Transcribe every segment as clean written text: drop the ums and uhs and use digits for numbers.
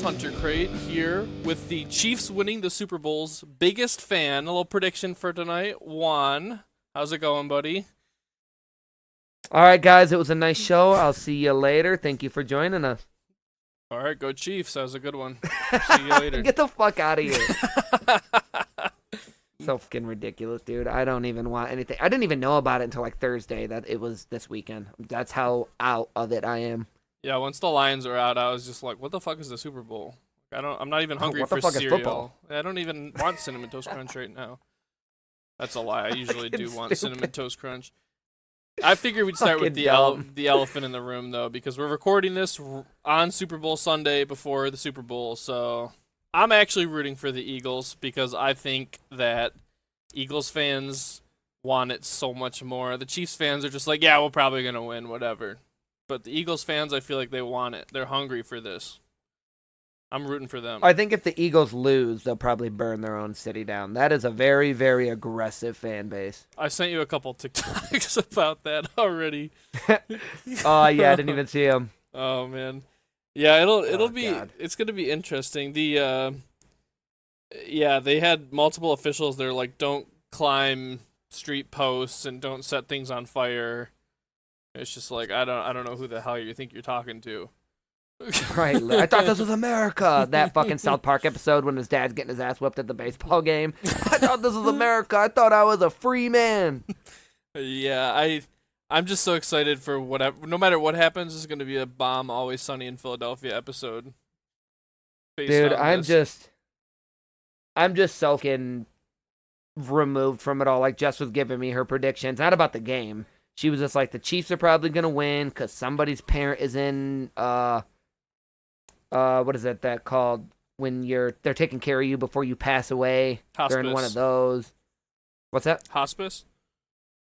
Hunter Crate here with the Chiefs winning the Super Bowl's biggest fan. A little prediction for tonight. Juan, how's it going, buddy? All right, guys, it was a nice show. I'll see you later. Thank you for joining us. All right, go Chiefs. That was a good one. See you later. Get the fuck out of here. So fucking ridiculous, dude. I don't even want anything. I didn't even know about it until like Thursday that it was this weekend. That's how out of it I am. Yeah, once the Lions were out, I was just like, "What the fuck is the Super Bowl?" I'm not even hungry for cereal. I don't even want Cinnamon Toast Crunch right now. That's a lie. I usually do want Cinnamon Toast Crunch. I figured we'd start with the elephant in the room, though, because we're recording this on Super Bowl Sunday before the Super Bowl. So I'm actually rooting for the Eagles because I think that Eagles fans want it so much more. The Chiefs fans are just like, yeah, we're probably going to win, whatever. But the Eagles fans, I feel like they want it. They're hungry for this. I'm rooting for them. I think if the Eagles lose, they'll probably burn their own city down. That is a very, very aggressive fan base. I sent you a couple TikToks about that already. Oh, yeah, I didn't even see them. Oh, man. Yeah, it's going to be interesting. They had multiple officials. They're like, don't climb street posts and don't set things on fire. It's just like, I don't know who the hell you think you're talking to. Right. I thought this was America. That fucking South Park episode when his dad's getting his ass whipped at the baseball game. I thought this was America. I thought I was a free man. Yeah, I'm just so excited for whatever. No matter what happens, it's going to be a bomb Always Sunny in Philadelphia episode. Dude, I'm just so fucking removed from it all. Like, Jess was giving me her predictions, not about the game. She was just like, the Chiefs are probably going to win because somebody's parent is in, what is that called? When they're taking care of you before you pass away. Hospice. They're in one of those. What's that? Hospice?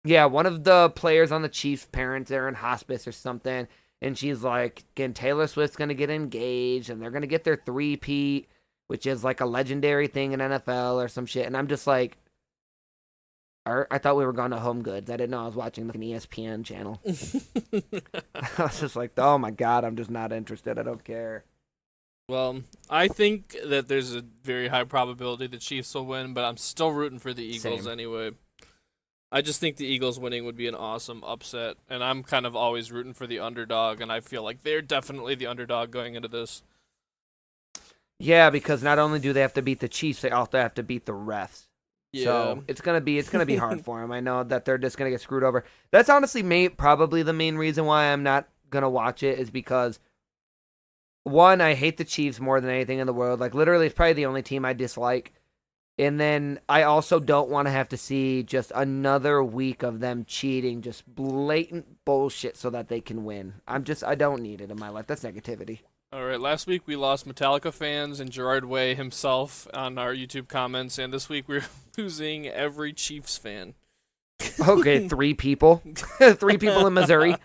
Yeah, one of the players on the Chiefs' parents are in hospice or something. And she's like, again, Taylor Swift's going to get engaged and they're going to get their three-peat, which is like a legendary thing in NFL or some shit. And I'm just like, I thought we were going to Home Goods. I didn't know I was watching like an ESPN channel. I was just like, oh my God, I'm just not interested. I don't care. Well, I think that there's a very high probability the Chiefs will win, but I'm still rooting for the Eagles anyway. I just think the Eagles winning would be an awesome upset, and I'm kind of always rooting for the underdog, and I feel like they're definitely the underdog going into this. Yeah, because not only do they have to beat the Chiefs, they also have to beat the refs. Yeah. So it's gonna be hard for them. I know that they're just gonna get screwed over. That's honestly probably the main reason why I'm not gonna watch it is because, one, I hate the Chiefs more than anything in the world. Like, literally, it's probably the only team I dislike. And then I also don't want to have to see just another week of them cheating, just blatant bullshit so that they can win. I don't need it in my life. That's negativity. All right, last week we lost Metallica fans and Gerard Way himself on our YouTube comments, and this week we're losing every Chiefs fan. Okay, 3 people. 3 people in Missouri.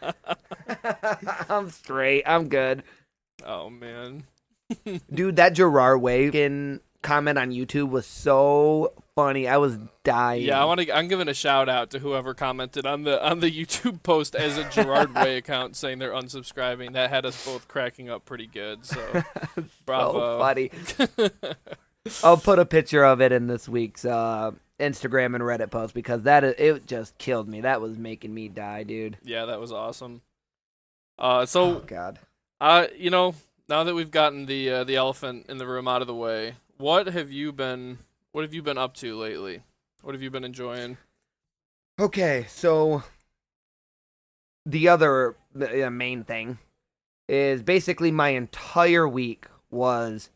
I'm straight. I'm good. Oh, man. Dude, that Gerard Way comment on YouTube was so funny. I was dying. Yeah, I'm giving a shout out to whoever commented on the YouTube post as a Gerard Way account saying they're unsubscribing. That had us both cracking up pretty good. So, bravo. So funny. I'll put a picture of it in this week's Instagram and Reddit post because it just killed me. That was making me die, dude. Yeah, that was awesome. Oh God. Now that we've gotten the elephant in the room out of the way, what have you been up to lately? What have you been enjoying? Okay, so the other main thing is basically my entire week was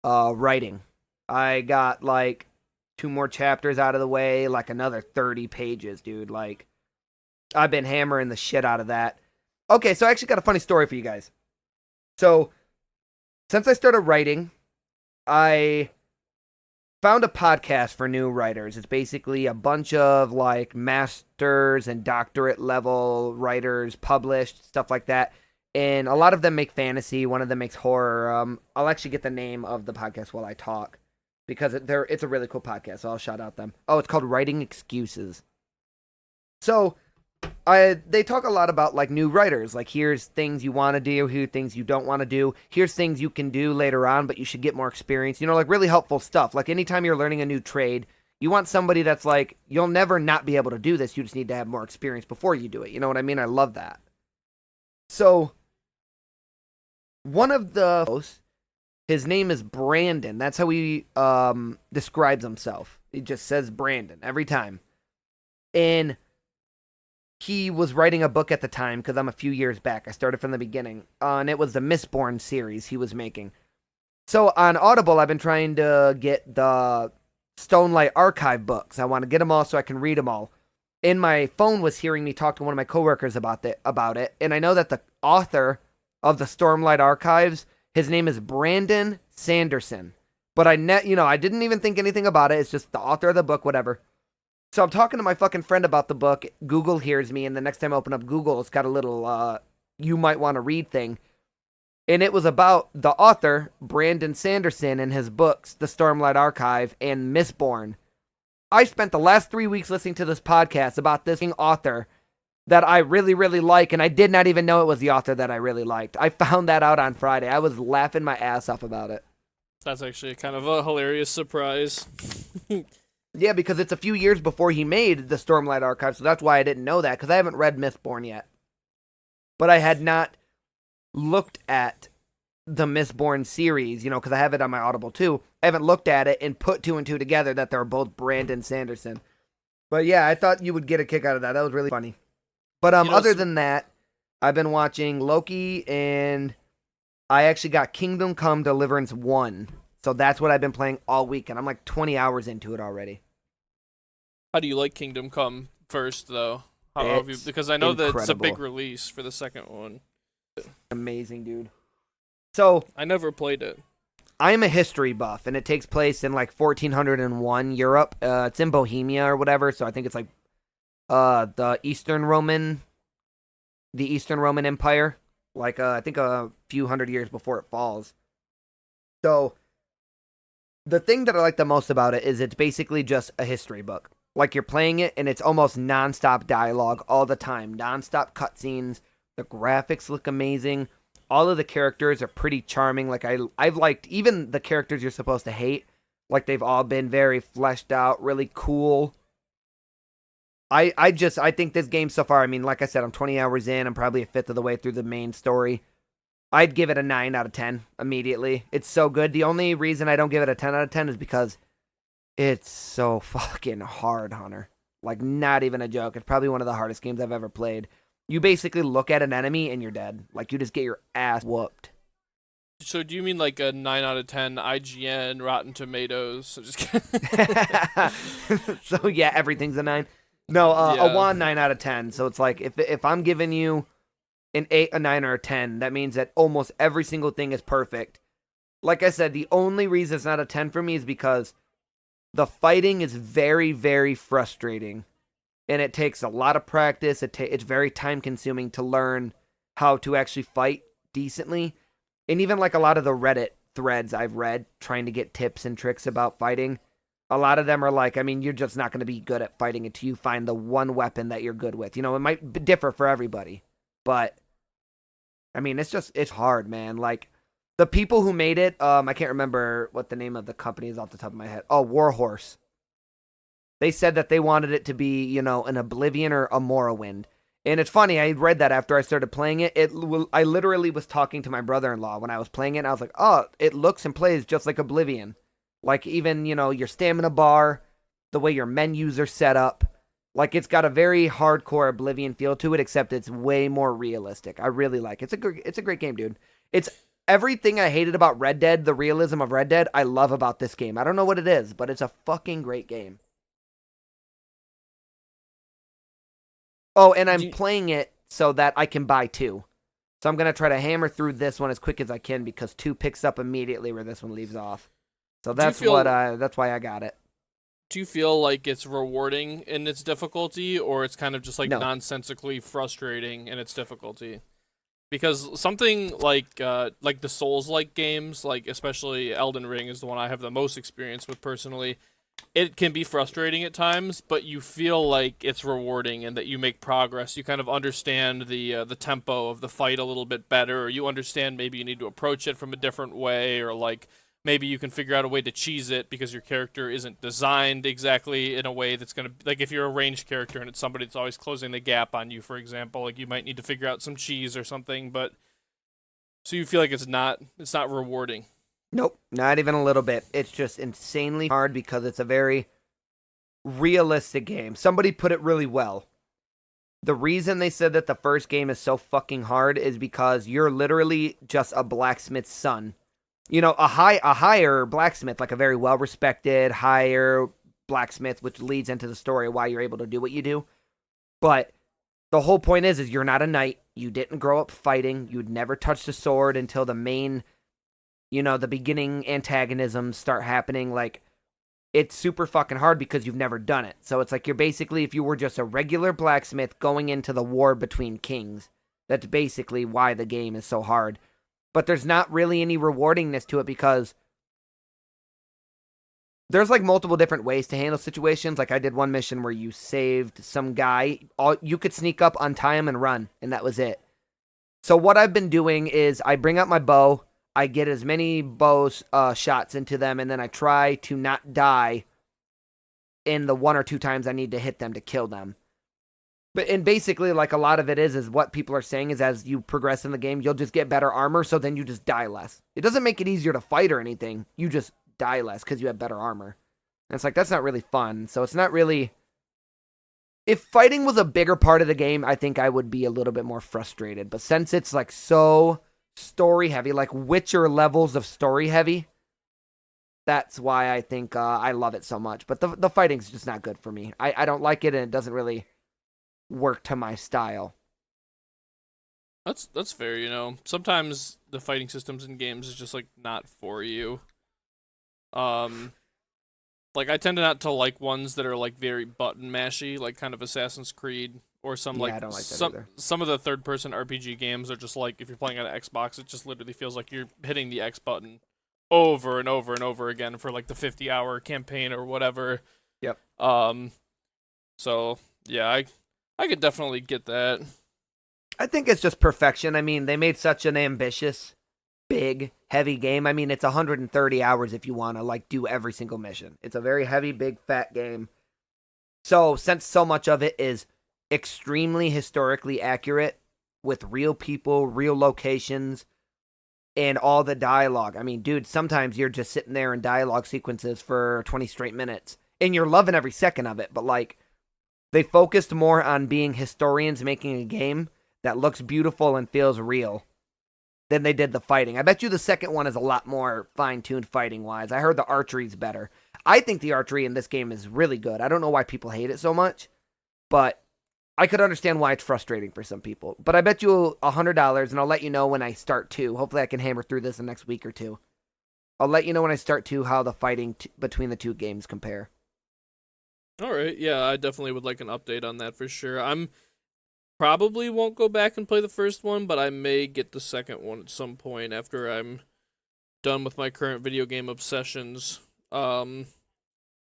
writing. I got 2 more chapters out of the way, like another 30 pages, dude. Like, I've been hammering the shit out of that. Okay, so I actually got a funny story for you guys. So, since I started writing, I found a podcast for new writers. It's basically a bunch of like masters and doctorate level writers published, stuff like that. And a lot of them make fantasy. One of them makes horror. I'll actually get the name of the podcast while I talk because it's a really cool podcast. So I'll shout out them. Oh, it's called Writing Excuses. So they talk a lot about like new writers. Like, here's things you want to do, here's things you don't want to do, here's things you can do later on, but you should get more experience. You know, like really helpful stuff. Like anytime you're learning a new trade, you want somebody that's like, you'll never not be able to do this. You just need to have more experience before you do it. You know what I mean? I love that. So one of the hosts, his name is Brandon. That's how he describes himself. He just says Brandon every time. And he was writing a book at the time because I'm a few years back. I started from the beginning. And it was the Mistborn series he was making. So on Audible, I've been trying to get the Stonelight Archive books. I want to get them all so I can read them all. And my phone was hearing me talk to one of my coworkers about it. And I know that the author of the Stormlight Archives, his name is Brandon Sanderson. But I didn't even think anything about it. It's just the author of the book, whatever. So I'm talking to my fucking friend about the book. Google hears me, and the next time I open up Google, it's got a little you might want to read thing. And it was about the author, Brandon Sanderson, and his books, The Stormlight Archive and Mistborn. I spent the last 3 weeks listening to this podcast about this author that I really, really like, and I did not even know it was the author that I really liked. I found that out on Friday. I was laughing my ass off about it. That's actually kind of a hilarious surprise. Yeah, because it's a few years before he made the Stormlight Archive, so that's why I didn't know that, because I haven't read Mistborn yet. But I had not looked at the Mistborn series, because I have it on my Audible too. I haven't looked at it and put 2 and 2 together that they're both Brandon Sanderson. But yeah, I thought you would get a kick out of that. That was really funny. But other than that, I've been watching Loki, and I actually got Kingdom Come Deliverance 1. So that's what I've been playing all week, and I'm like 20 hours into it already. How do you like Kingdom Come first, though? Because I know incredible. that it's a big release for the second one. Amazing, dude. So I never played it. I am a history buff, and it takes place in like 1401 Europe. It's in Bohemia or whatever, so I think it's like the Eastern Roman Empire. Like I think a few hundred years before it falls. So the thing that I like the most about it is it's basically just a history book. Like, you're playing it, and it's almost nonstop dialogue all the time. Nonstop cutscenes. The graphics look amazing. All of the characters are pretty charming. Like, I've liked even the characters you're supposed to hate. Like, they've all been very fleshed out, really cool. I think this game so far, I mean, like I said, I'm 20 hours in. I'm probably a fifth of the way through the main story. I'd give it a 9 out of 10 immediately. It's so good. The only reason I don't give it a 10 out of 10 is because it's so fucking hard, Hunter. Like, not even a joke. It's probably one of the hardest games I've ever played. You basically look at an enemy and you're dead. Like, you just get your ass whooped. So do you mean like a 9 out of 10 IGN, Rotten Tomatoes? So just So yeah, everything's a 9. No, a 1 9 out of 10. So it's like if I'm giving you an 8, a 9, or a 10, that means that almost every single thing is perfect. Like I said, the only reason it's not a 10 for me is because the fighting is very, very frustrating. And it takes a lot of practice. It's very time-consuming to learn how to actually fight decently. And even like a lot of the Reddit threads I've read trying to get tips and tricks about fighting, a lot of them are like, I mean, you're just not going to be good at fighting until you find the one weapon that you're good with. It might differ for everybody. But I mean, it's hard, man. Like, the people who made it, I can't remember what the name of the company is off the top of my head. Oh, Warhorse. They said that they wanted it to be, an Oblivion or a Morrowind. And it's funny, I read that after I started playing it. I literally was talking to my brother-in-law when I was playing it, and I was like, oh, it looks and plays just like Oblivion. Like, even, your stamina bar, the way your menus are set up. Like, it's got a very hardcore Oblivion feel to it, except it's way more realistic. I really like it. It's a great game, dude. It's everything I hated about Red Dead, the realism of Red Dead, I love about this game. I don't know what it is, but it's a fucking great game. Oh, and I'm playing it so that I can buy 2. So I'm going to try to hammer through this one as quick as I can because 2 picks up immediately where this one leaves off. So that's that's why I got it. Do you feel like it's rewarding in its difficulty, or it's kind of just like nonsensically frustrating in its difficulty? Because something like the Souls-like games, like especially Elden Ring is the one I have the most experience with personally, it can be frustrating at times, but you feel like it's rewarding and that you make progress. You kind of understand the tempo of the fight a little bit better, or you understand maybe you need to approach it from a different way, or like maybe you can figure out a way to cheese it because your character isn't designed exactly in a way that's going to... Like, if you're a ranged character and it's somebody that's always closing the gap on you, for example, like, you might need to figure out some cheese or something, but... So you feel like it's not rewarding? Nope, not even a little bit. It's just insanely hard because it's a very realistic game. Somebody put it really well. The reason they said that the first game is so fucking hard is because you're literally just a blacksmith's son. You know, a higher blacksmith, like a very well-respected, higher blacksmith, which leads into the story of why you're able to do what you do. But the whole point is you're not a knight. You didn't grow up fighting. You'd never touched a sword until the main, the beginning antagonisms start happening. Like, it's super fucking hard because you've never done it. So it's like you're basically, if you were just a regular blacksmith going into the war between kings, that's basically why the game is so hard. But there's not really any rewardingness to it because there's like multiple different ways to handle situations. Like I did one mission where you saved some guy. You could sneak up, untie him, and run, and that was it. So what I've been doing is I bring out my bow, I get as many shots into them, and then I try to not die in the 1 or 2 times I need to hit them to kill them. And basically, like, a lot of it is what people are saying is as you progress in the game, you'll just get better armor, so then you just die less. It doesn't make it easier to fight or anything. You just die less because you have better armor. And it's like, that's not really fun. So it's not really... If fighting was a bigger part of the game, I think I would be a little bit more frustrated. But since it's, like, so story-heavy, like Witcher levels of story-heavy, that's why I think I love it so much. But the fighting's just not good for me. I don't like it, and it doesn't really work to my style. That's fair, Sometimes the fighting systems in games is just like not for you. Like I tend not to like ones that are like very button mashy, like kind of Assassin's Creed or some I don't like that either. Some of the third person RPG games are just like if you're playing on an Xbox, it just literally feels like you're hitting the X button over and over and over again for like the 50-hour campaign or whatever. Yep. So yeah, I could definitely get that. I think it's just perfection. I mean, they made such an ambitious, big, heavy game. I mean, it's 130 hours if you want to, like, do every single mission. It's a very heavy, big, fat game. So, since so much of it is extremely historically accurate with real people, real locations, and all the dialogue. I mean, dude, sometimes you're just sitting there in dialogue sequences for 20 straight minutes, and you're loving every second of it, but, like, they focused more on being historians making a game that looks beautiful and feels real than they did the fighting. I bet you the second one is a lot more fine-tuned fighting-wise. I heard the archery's better. I think the archery in this game is really good. I don't know why people hate it so much, but I could understand why it's frustrating for some people. But I bet you $100, and I'll let you know when I start 2. Hopefully I can hammer through this in the next week or 2. I'll let you know when I start 2 how the fighting between the 2 games compare. All right, yeah, I definitely would like an update on that for sure. I'm probably won't go back and play the first one, but I may get the second one at some point after I'm done with my current video game obsessions. Well,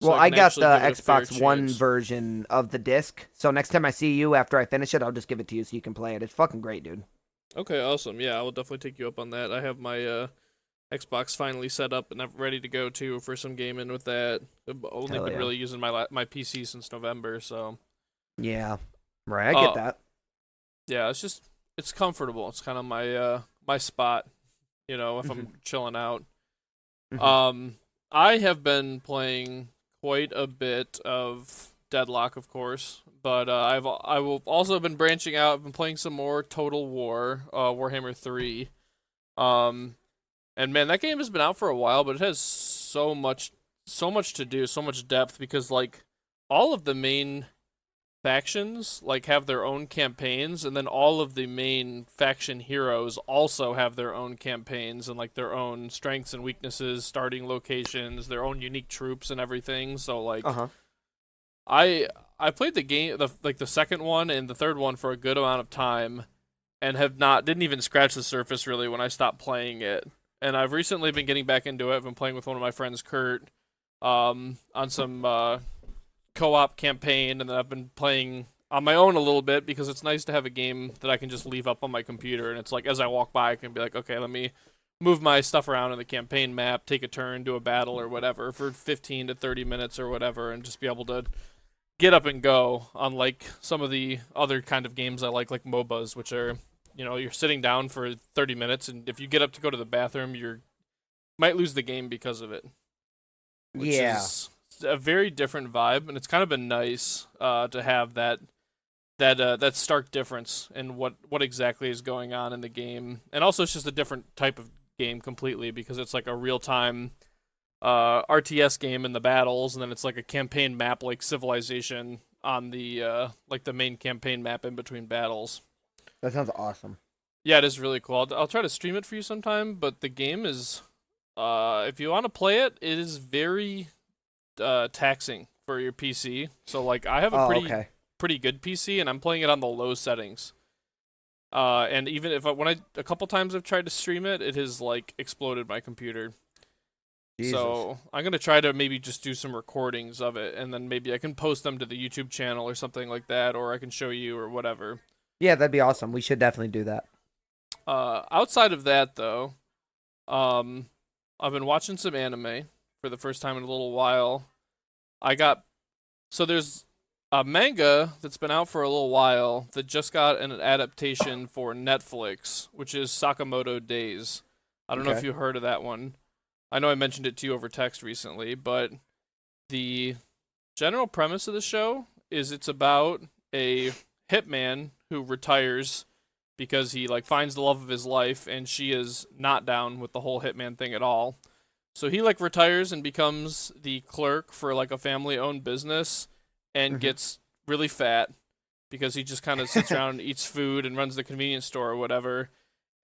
I got the Xbox One version of the disc, so next time I see you after I finish it, I'll just give it to you so you can play it. It's fucking great, dude. Okay, awesome. Yeah, I will definitely take you up on that. I have my Xbox finally set up and I'm ready to go too for some gaming with that. I've only been really using my PC since November, so yeah, right. I get that. Yeah, it's comfortable. It's kind of my spot, if I'm chilling out. Mm-hmm. I have been playing quite a bit of Deadlock, of course, but I've also been branching out. I've been playing some more Total War, Warhammer 3. And man, that game has been out for a while, but it has so much to do, so much depth because like all of the main factions like have their own campaigns, and then all of the main faction heroes also have their own campaigns and like their own strengths and weaknesses, starting locations, their own unique troops and everything. So like I played the game the second one and the third one for a good amount of time and didn't even scratch the surface really when I stopped playing it. And I've recently been getting back into it. I've been playing with one of my friends, Kurt, on some co-op campaign, and then I've been playing on my own a little bit because it's nice to have a game that I can just leave up on my computer, and it's like as I walk by I can be like, okay, let me move my stuff around in the campaign map, take a turn, do a battle or whatever for 15 to 30 minutes or whatever, and just be able to get up and go, unlike some of the other kind of games I like MOBAs, which are, you're sitting down for 30 minutes, and if you get up to go to the bathroom, you might lose the game because of it. Which is a very different vibe, and it's kind of been nice to have that stark difference in what exactly is going on in the game. And also it's just a different type of game completely because it's like a real-time RTS game in the battles, and then it's like a campaign map like Civilization on the like the main campaign map in between battles. That sounds awesome. Yeah, it is really cool. I'll try to stream it for you sometime, but the game is if you want to play it, it is very taxing for your PC. So like I have a pretty good PC, and I'm playing it on the low settings. And even if a couple times I've tried to stream it, it has like exploded my computer. Jesus. So I'm gonna try to maybe just do some recordings of it, and then maybe I can post them to the YouTube channel or something like that, or I can show you or whatever. Yeah, that'd be awesome. We should definitely do that. Outside of that, though, I've been watching some anime for the first time in a little while. So there's a manga that's been out for a little while that just got an adaptation for Netflix, which is Sakamoto Days. I don't know if you heard of that one. I know I mentioned it to you over text recently, but the general premise of the show is it's about a hitman who retires because he like finds the love of his life, and she is not down with the whole hitman thing at all. So he like retires and becomes the clerk for like a family-owned business and gets really fat because he just kind of sits around and eats food and runs the convenience store or whatever.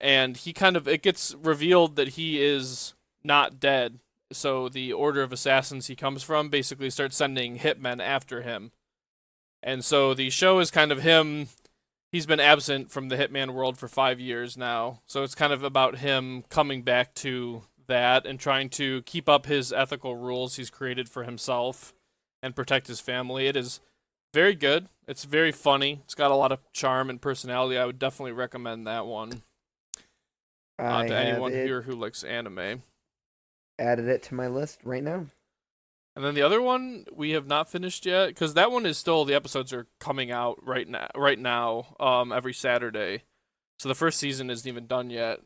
And it gets revealed that he is not dead. So the order of assassins he comes from basically starts sending hitmen after him. And so the show is kind of him. He's been absent from the hitman world for 5 years now. So it's kind of about him coming back to that and trying to keep up his ethical rules he's created for himself and protect his family. It is very good. It's very funny. It's got a lot of charm and personality. I would definitely recommend that one to anyone here who likes anime. Added it to my list right now. And then the other one we have not finished yet, because that one is still, the episodes are coming out right now, every Saturday. So the first season isn't even done yet.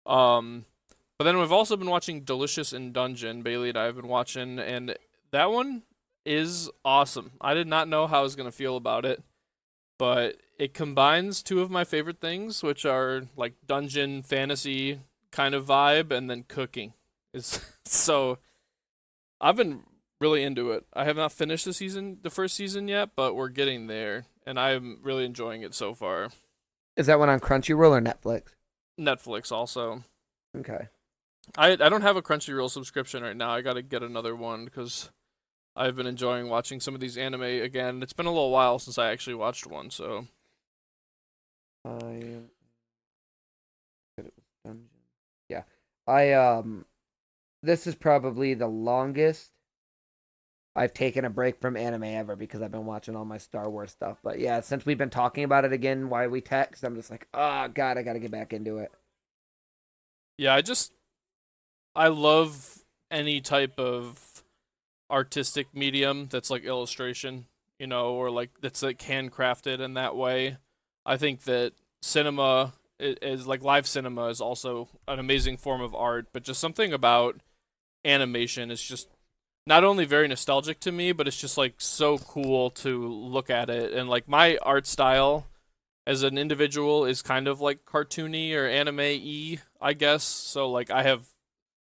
But then we've also been watching Delicious in Dungeon. Bailey and I have been watching, and that one is awesome. I did not know how I was going to feel about it, but it combines two of my favorite things, which are like dungeon fantasy kind of vibe and then cooking. So I've been really into it. I have not finished the first season yet, but we're getting there, and I'm really enjoying it so far. Is that one on Crunchyroll or Netflix? Netflix also. Okay. I don't have a Crunchyroll subscription right now. I got to get another one because I've been enjoying watching some of these anime again. It's been a little while since I actually watched one, so. Yeah. This is probably the longest I've taken a break from anime ever because I've been watching all my Star Wars stuff. But yeah, since we've been talking about it again while we text, I'm just like, oh god, I gotta get back into it. Yeah, I love any type of artistic medium that's like illustration, or like that's like handcrafted in that way. I think that cinema is like live cinema is also an amazing form of art, but just something about animation is just not only very nostalgic to me, but it's just like so cool to look at it. And like my art style as an individual is kind of like cartoony or anime-y, I guess. So like I have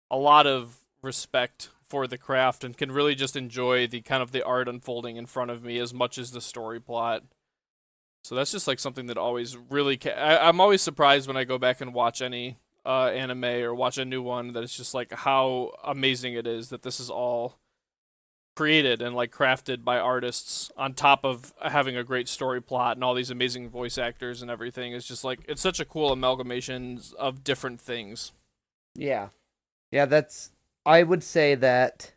a lot of respect for the craft and can really just enjoy the kind of the art unfolding in front of me as much as the story plot. So that's just like something that always really I'm always surprised when I go back and watch any anime or watch a new one that it's just like how amazing it is that this is all created and like crafted by artists on top of having a great story plot and all these amazing voice actors and everything. It's just like it's such a cool amalgamation of different things. Yeah. Yeah, I would say that,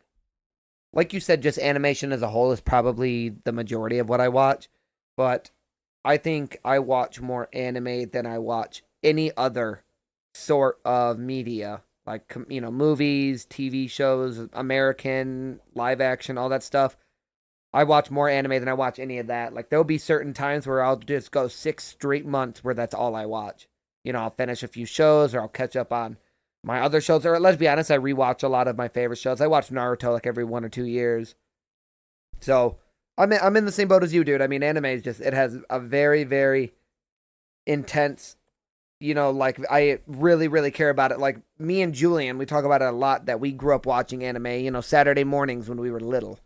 like you said, just animation as a whole is probably the majority of what I watch, but I think I watch more anime than I watch any other sort of media, like, movies, TV shows, American, live action, all that stuff. I watch more anime than I watch any of that. Like, there'll be certain times where I'll just go 6 straight months where that's all I watch. I'll finish a few shows or I'll catch up on my other shows. Or let's be honest, I rewatch a lot of my favorite shows. I watch Naruto like every 1 or 2 years. So I'm in the same boat as you, dude. I mean, anime is just, it has a very, very intense, like I really, really care about it. Like me and Julian, we talk about it a lot that we grew up watching anime, Saturday mornings when we were little.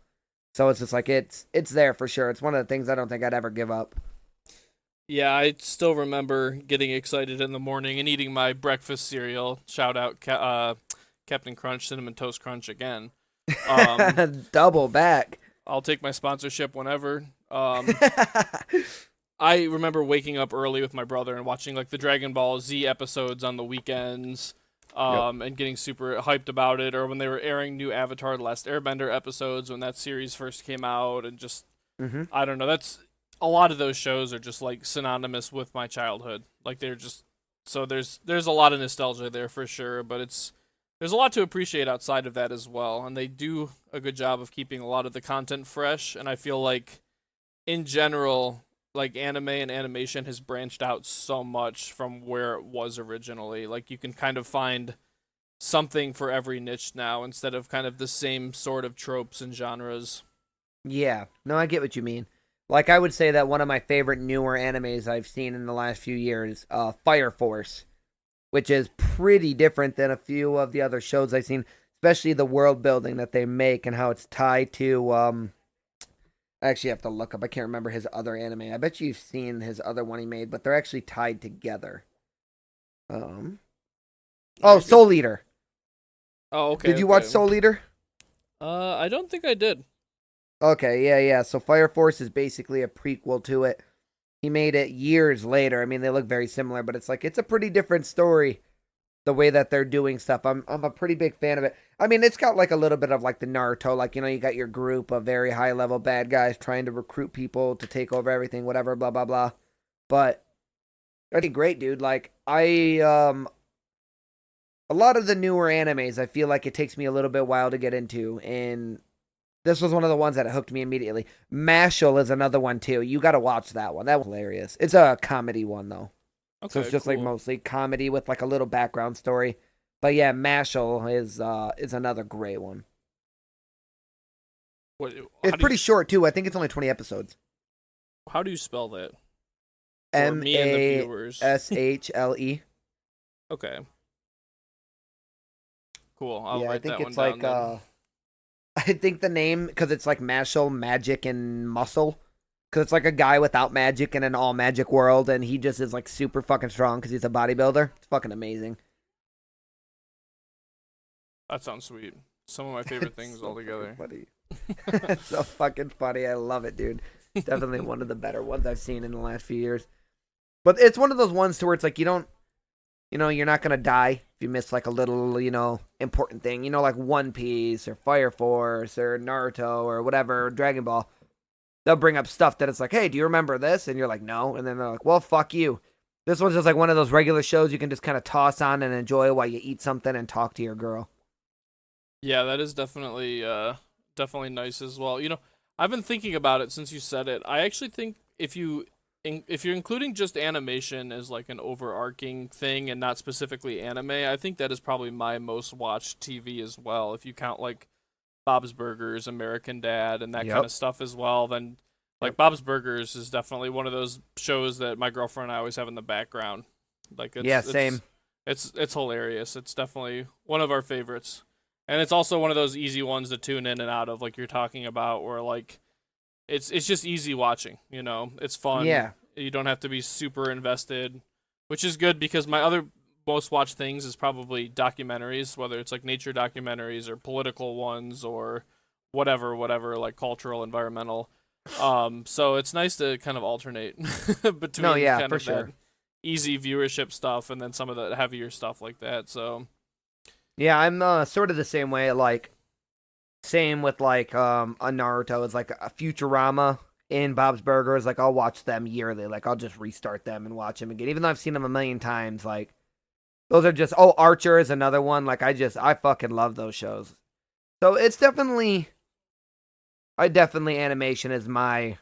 So it's just like, it's there for sure. It's one of the things I don't think I'd ever give up. Yeah, I still remember getting excited in the morning and eating my breakfast cereal. Shout out Captain Crunch, Cinnamon Toast Crunch again. Double back. I'll take my sponsorship whenever. I remember waking up early with my brother and watching like the Dragon Ball Z episodes on the weekends, and getting super hyped about it. Or when they were airing new Avatar: The Last Airbender episodes when that series first came out, and just I don't know. That's a lot of those shows are just like synonymous with my childhood. Like they're just so there's a lot of nostalgia there for sure, but there's a lot to appreciate outside of that as well, and they do a good job of keeping a lot of the content fresh. And I feel like in general, like anime and animation has branched out so much from where it was originally. Like you can kind of find something for every niche now instead of kind of the same sort of tropes and genres. Yeah, no, I get what you mean. Like I would say that one of my favorite newer animes I've seen in the last few years, Fire Force, which is pretty different than a few of the other shows I've seen, especially the world building that they make and how it's tied to I actually have to look up. I can't remember his other anime. I bet you've seen his other one he made, but they're actually tied together. Soul Eater. Oh, okay. Did you watch Soul Eater? I don't think I did. Okay, yeah. So Fire Force is basically a prequel to it. He made it years later. I mean, they look very similar, but it's like it's a pretty different story. The way that they're doing stuff, I'm a pretty big fan of it. I mean, it's got like a little bit of like the Naruto, like you got your group of very high level bad guys trying to recruit people to take over everything, whatever, blah blah blah. But I think great, dude. Like a lot of the newer animes, I feel like it takes me a little bit while to get into, and this was one of the ones that hooked me immediately. Mashal is another one too. You got to watch that one. That was hilarious. It's a comedy one though. Okay, so it's just cool. Like mostly comedy with like a little background story. But yeah, Mashal is another great one. It's pretty short too. I think it's only 20 episodes. How do you spell that? MASHLE. Okay. Cool. I'll write I think that it's one like down I think the name, because it's like Mashal, magic and muscle. Because it's like a guy without magic in an all magic world, and he just is like super fucking strong because he's a bodybuilder. It's fucking amazing. That sounds sweet. Some of my favorite things altogether. Funny. It's so fucking funny. I love it, dude. Definitely one of the better ones I've seen in the last few years. But it's one of those ones to where it's like you don't, you're not gonna die if you miss like a little, important thing. Like One Piece or Fire Force or Naruto or whatever, Dragon Ball. They'll bring up stuff that it's like, hey, do you remember this? And you're like, no. And then they're like, well, fuck you. This one's just like one of those regular shows you can just kind of toss on and enjoy while you eat something and talk to your girl. Yeah, that is definitely nice as well. I've been thinking about it since you said it. I actually think if you're including just animation as like an overarching thing and not specifically anime, I think that is probably my most watched TV as well. If you count like Bob's Burgers, American Dad, and that kind of stuff as well, then Like Bob's Burgers is definitely one of those shows that my girlfriend and I always have in the background. Like same. It's hilarious. It's definitely one of our favorites. And it's also one of those easy ones to tune in and out of, like you're talking about, where like it's just easy watching, you know. It's fun. Yeah. You don't have to be super invested, which is good because my other most watched things is probably documentaries, whether it's like nature documentaries or political ones or whatever, like cultural, environmental. So it's nice to kind of alternate between kind of that easy viewership stuff and then some of the heavier stuff like that. So yeah, I'm sort of the same way. Like same with like a Naruto is like a Futurama in Bob's Burgers. Like I'll watch them yearly. Like I'll just restart them and watch them again, even though I've seen them a million times. Like those are just Archer is another one. Like I fucking love those shows. So it's definitely animation is my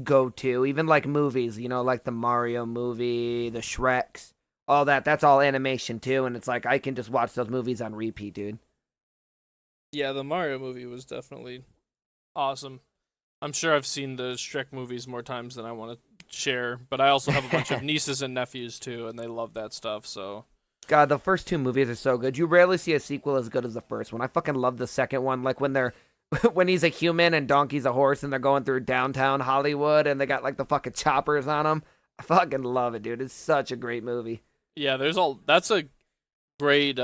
go-to. Even like movies, you know, like the Mario movie, the Shreks, all that. That's all animation too, and it's like I can just watch those movies on repeat, dude. Yeah, the Mario movie was definitely awesome. I'm sure I've seen the Shrek movies more times than I want to share, but I also have a bunch of nieces and nephews too, and they love that stuff, so. God, the first two movies are so good. You rarely see a sequel as good as the first one. I fucking love the second one, like when he's a human and Donkey's a horse and they're going through downtown Hollywood and they got like the fucking choppers on them. I fucking love it, dude. It's such a great movie. Yeah, that's a great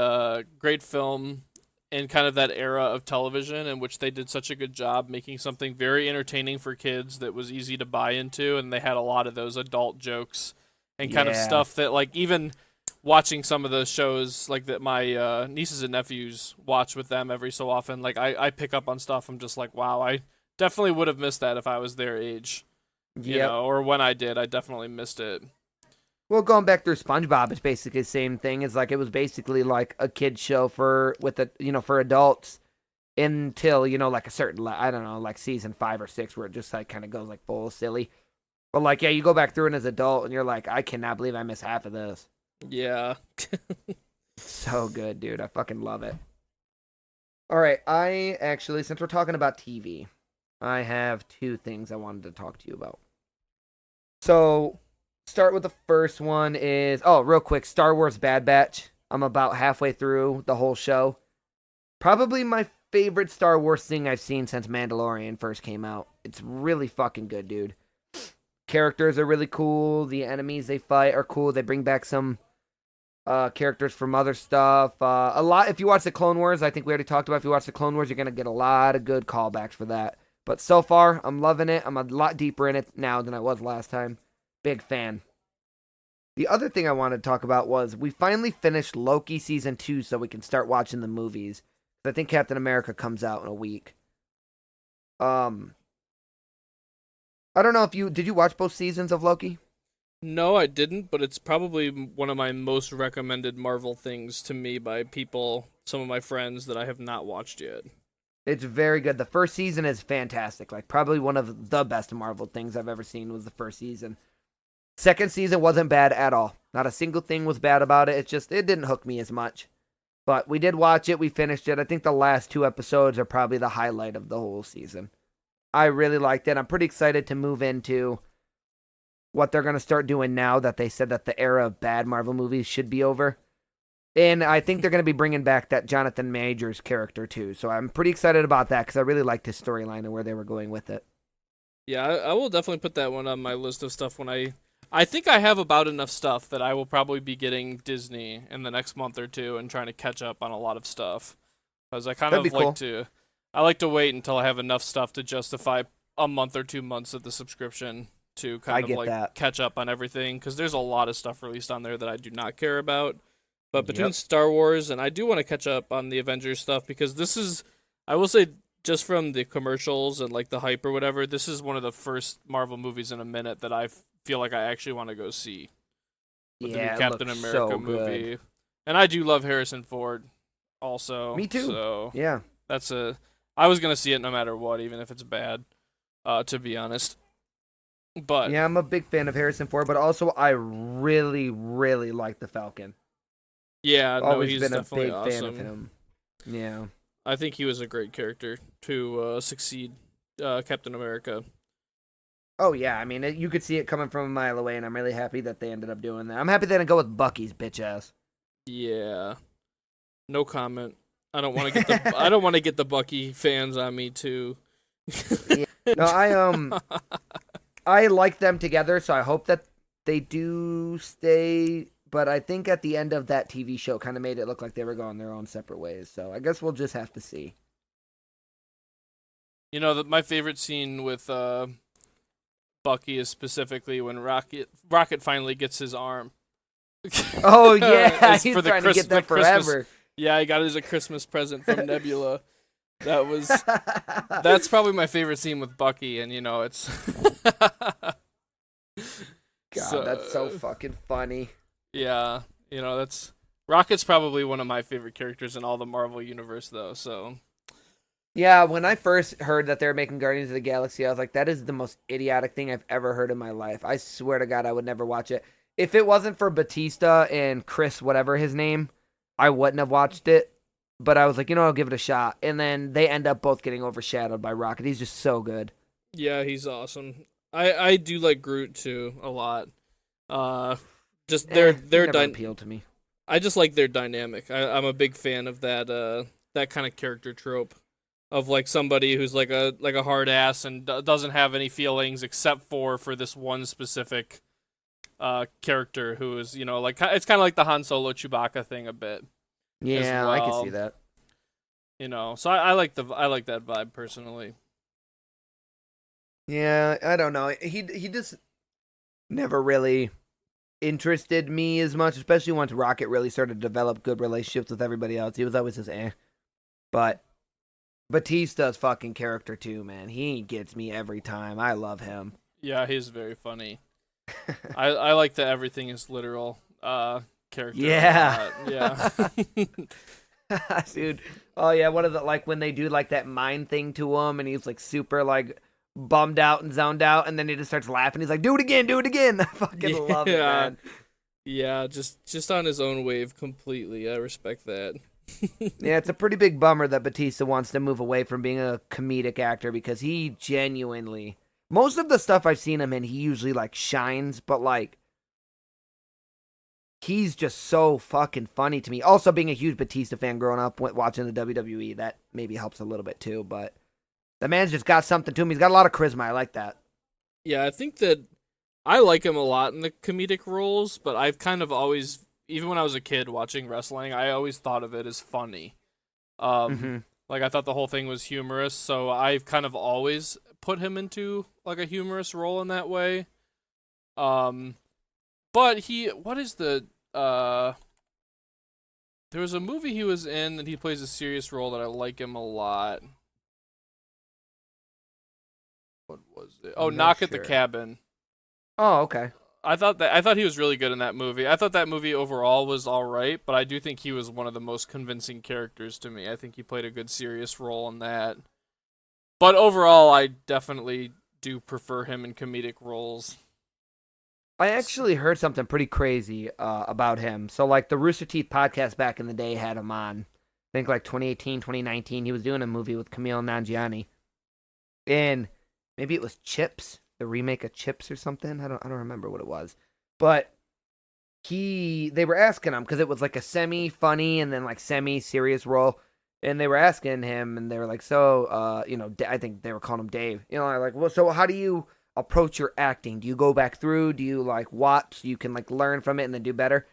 film in kind of that era of television in which they did such a good job making something very entertaining for kids that was easy to buy into, and they had a lot of those adult jokes and kind of stuff that like even watching some of the shows like that my nieces and nephews watch with them every so often, like I pick up on stuff. I'm just like, wow, I definitely would have missed that if I was their age, you know, or when I did, I definitely missed it. Well, going back through SpongeBob, it's basically the same thing. It's like it was basically like a kid show for adults until, you know, like a certain, I don't know, like season 5 or 6 where it just like kind of goes like full silly. But like, yeah, you go back through it as an adult and you're like, I cannot believe I missed half of this. Yeah. So good, dude. I fucking love it. All right, I actually, since we're talking about TV, I have 2 things I wanted to talk to you about. So, start with the first one is, real quick, Star Wars Bad Batch. I'm about halfway through the whole show. Probably my favorite Star Wars thing I've seen since Mandalorian first came out. It's really fucking good, dude. Characters are really cool. The enemies they fight are cool. They bring back some characters from other stuff. A lot. If you watch the Clone Wars, I think we already talked about. If you watch the Clone Wars, you're gonna get a lot of good callbacks for that. But so far, I'm loving it. I'm a lot deeper in it now than I was last time. Big fan. The other thing I wanted to talk about was we finally finished Loki season 2, so we can start watching the movies. I think Captain America comes out in a week. I don't know if did you watch both seasons of Loki? No, I didn't, but it's probably one of my most recommended Marvel things to me by people, some of my friends that I have not watched yet. It's very good. The first season is fantastic. Like, probably one of the best Marvel things I've ever seen was the first season. Second season wasn't bad at all. Not a single thing was bad about it. It didn't hook me as much. But we did watch it. We finished it. I think the last 2 episodes are probably the highlight of the whole season. I really liked it. I'm pretty excited to move into what they're going to start doing now that they said that the era of bad Marvel movies should be over. And I think they're going to be bringing back that Jonathan Majors character too. So I'm pretty excited about that because I really liked his storyline and where they were going with it. Yeah, I will definitely put that one on my list of stuff when I think I have about enough stuff that I will probably be getting Disney in the next month or 2 and trying to catch up on a lot of stuff. Because I kind of like to wait until I have enough stuff to justify a month or 2 months of the subscription to kind of catch up on everything, because there's a lot of stuff released on there that I do not care about. But between Star Wars and I do want to catch up on the Avengers stuff, because this is, I will say, just from the commercials and like the hype or whatever, this is one of the first Marvel movies in a minute that I feel like I actually want to go see. With the new Captain America movie. And I do love Harrison Ford also. Me too. So yeah. I was going to see it no matter what, even if it's bad, to be honest. But yeah, I'm a big fan of Harrison Ford, but also I really, really like the Falcon. Yeah, always he's been a big awesome. fan of him. Yeah, I think he was a great character to succeed Captain America. Oh yeah, I mean you could see it coming from a mile away, and I'm really happy that they ended up doing that. I'm happy they didn't go with Bucky's bitch ass. Yeah. No comment. I don't want to get the Bucky fans on me too. Yeah. No, I like them together, so I hope that they do stay. But I think at the end of that TV show, kind of made it look like they were going their own separate ways. So I guess we'll just have to see. You know, my favorite scene with Bucky is specifically when Rocket finally gets his arm. Oh yeah, he's trying to get that forever. Yeah, he got it as a Christmas present from Nebula. That's probably my favorite scene with Bucky, and it's God, that's so fucking funny. Yeah, that's Rocket's probably one of my favorite characters in all the Marvel universe, though. So yeah, when I first heard that they were making Guardians of the Galaxy, I was like, that is the most idiotic thing I've ever heard in my life. I swear to God, I would never watch it. If it wasn't for Batista and Chris, whatever his name, I wouldn't have watched it. But I was like, I'll give it a shot. And then they end up both getting overshadowed by Rocket. He's just so good. Yeah, he's awesome. I do like Groot too a lot. Just their appealed to me. I just like their dynamic. I'm a big fan of that kind of character trope of like somebody who's like a hard ass and doesn't have any feelings except for this one specific character who is like it's kind of like the Han Solo Chewbacca thing a bit. Yeah, well. I can see that. So I like that vibe personally. Yeah, I don't know. He just never really interested me as much, especially once Rocket really started to develop good relationships with everybody else. He was always just But Batista's fucking character too, man. He gets me every time. I love him. Yeah, he's very funny. I like that everything is literal character. Yeah. Yeah. Dude. Oh yeah, what is it like when they do like that mind thing to him and he's like super like bummed out and zoned out and then he just starts laughing. He's like, do it again. I fucking love it, man. Yeah, just on his own wave completely. I respect that. Yeah, it's a pretty big bummer that Batista wants to move away from being a comedic actor because he genuinely, most of the stuff I've seen him in, he usually like shines, but like he's just so fucking funny to me. Also, being a huge Batista fan growing up, watching the WWE, that maybe helps a little bit too, but the man's just got something to him. He's got a lot of charisma. I like that. Yeah, I think that I like him a lot in the comedic roles, but I've kind of always, even when I was a kid watching wrestling, I always thought of it as funny. Like I thought the whole thing was humorous, so I've kind of always put him into like a humorous role in that way. But what is the there was a movie he was in that he plays a serious role that I like him a lot. What was it? Oh, Knock at the Cabin. Oh, okay. I thought he was really good in that movie. I thought that movie overall was all right, but I do think he was one of the most convincing characters to me. I think he played a good serious role in that. But overall, I definitely do prefer him in comedic roles. I actually heard something pretty crazy about him. So, like, the Rooster Teeth podcast back in the day had him on. I think, like, 2018, 2019. He was doing a movie with Kumail Nanjiani. And maybe it was Chips, the remake of Chips or something. I don't remember what it was. But they were asking him, because it was like a semi-funny and then, like, semi-serious role. And they were asking him, and they were like, so, I think they were calling him Dave. Like, well, so how do you approach your acting? Do you go back through? Do you like watch so you can like learn from it and then do better?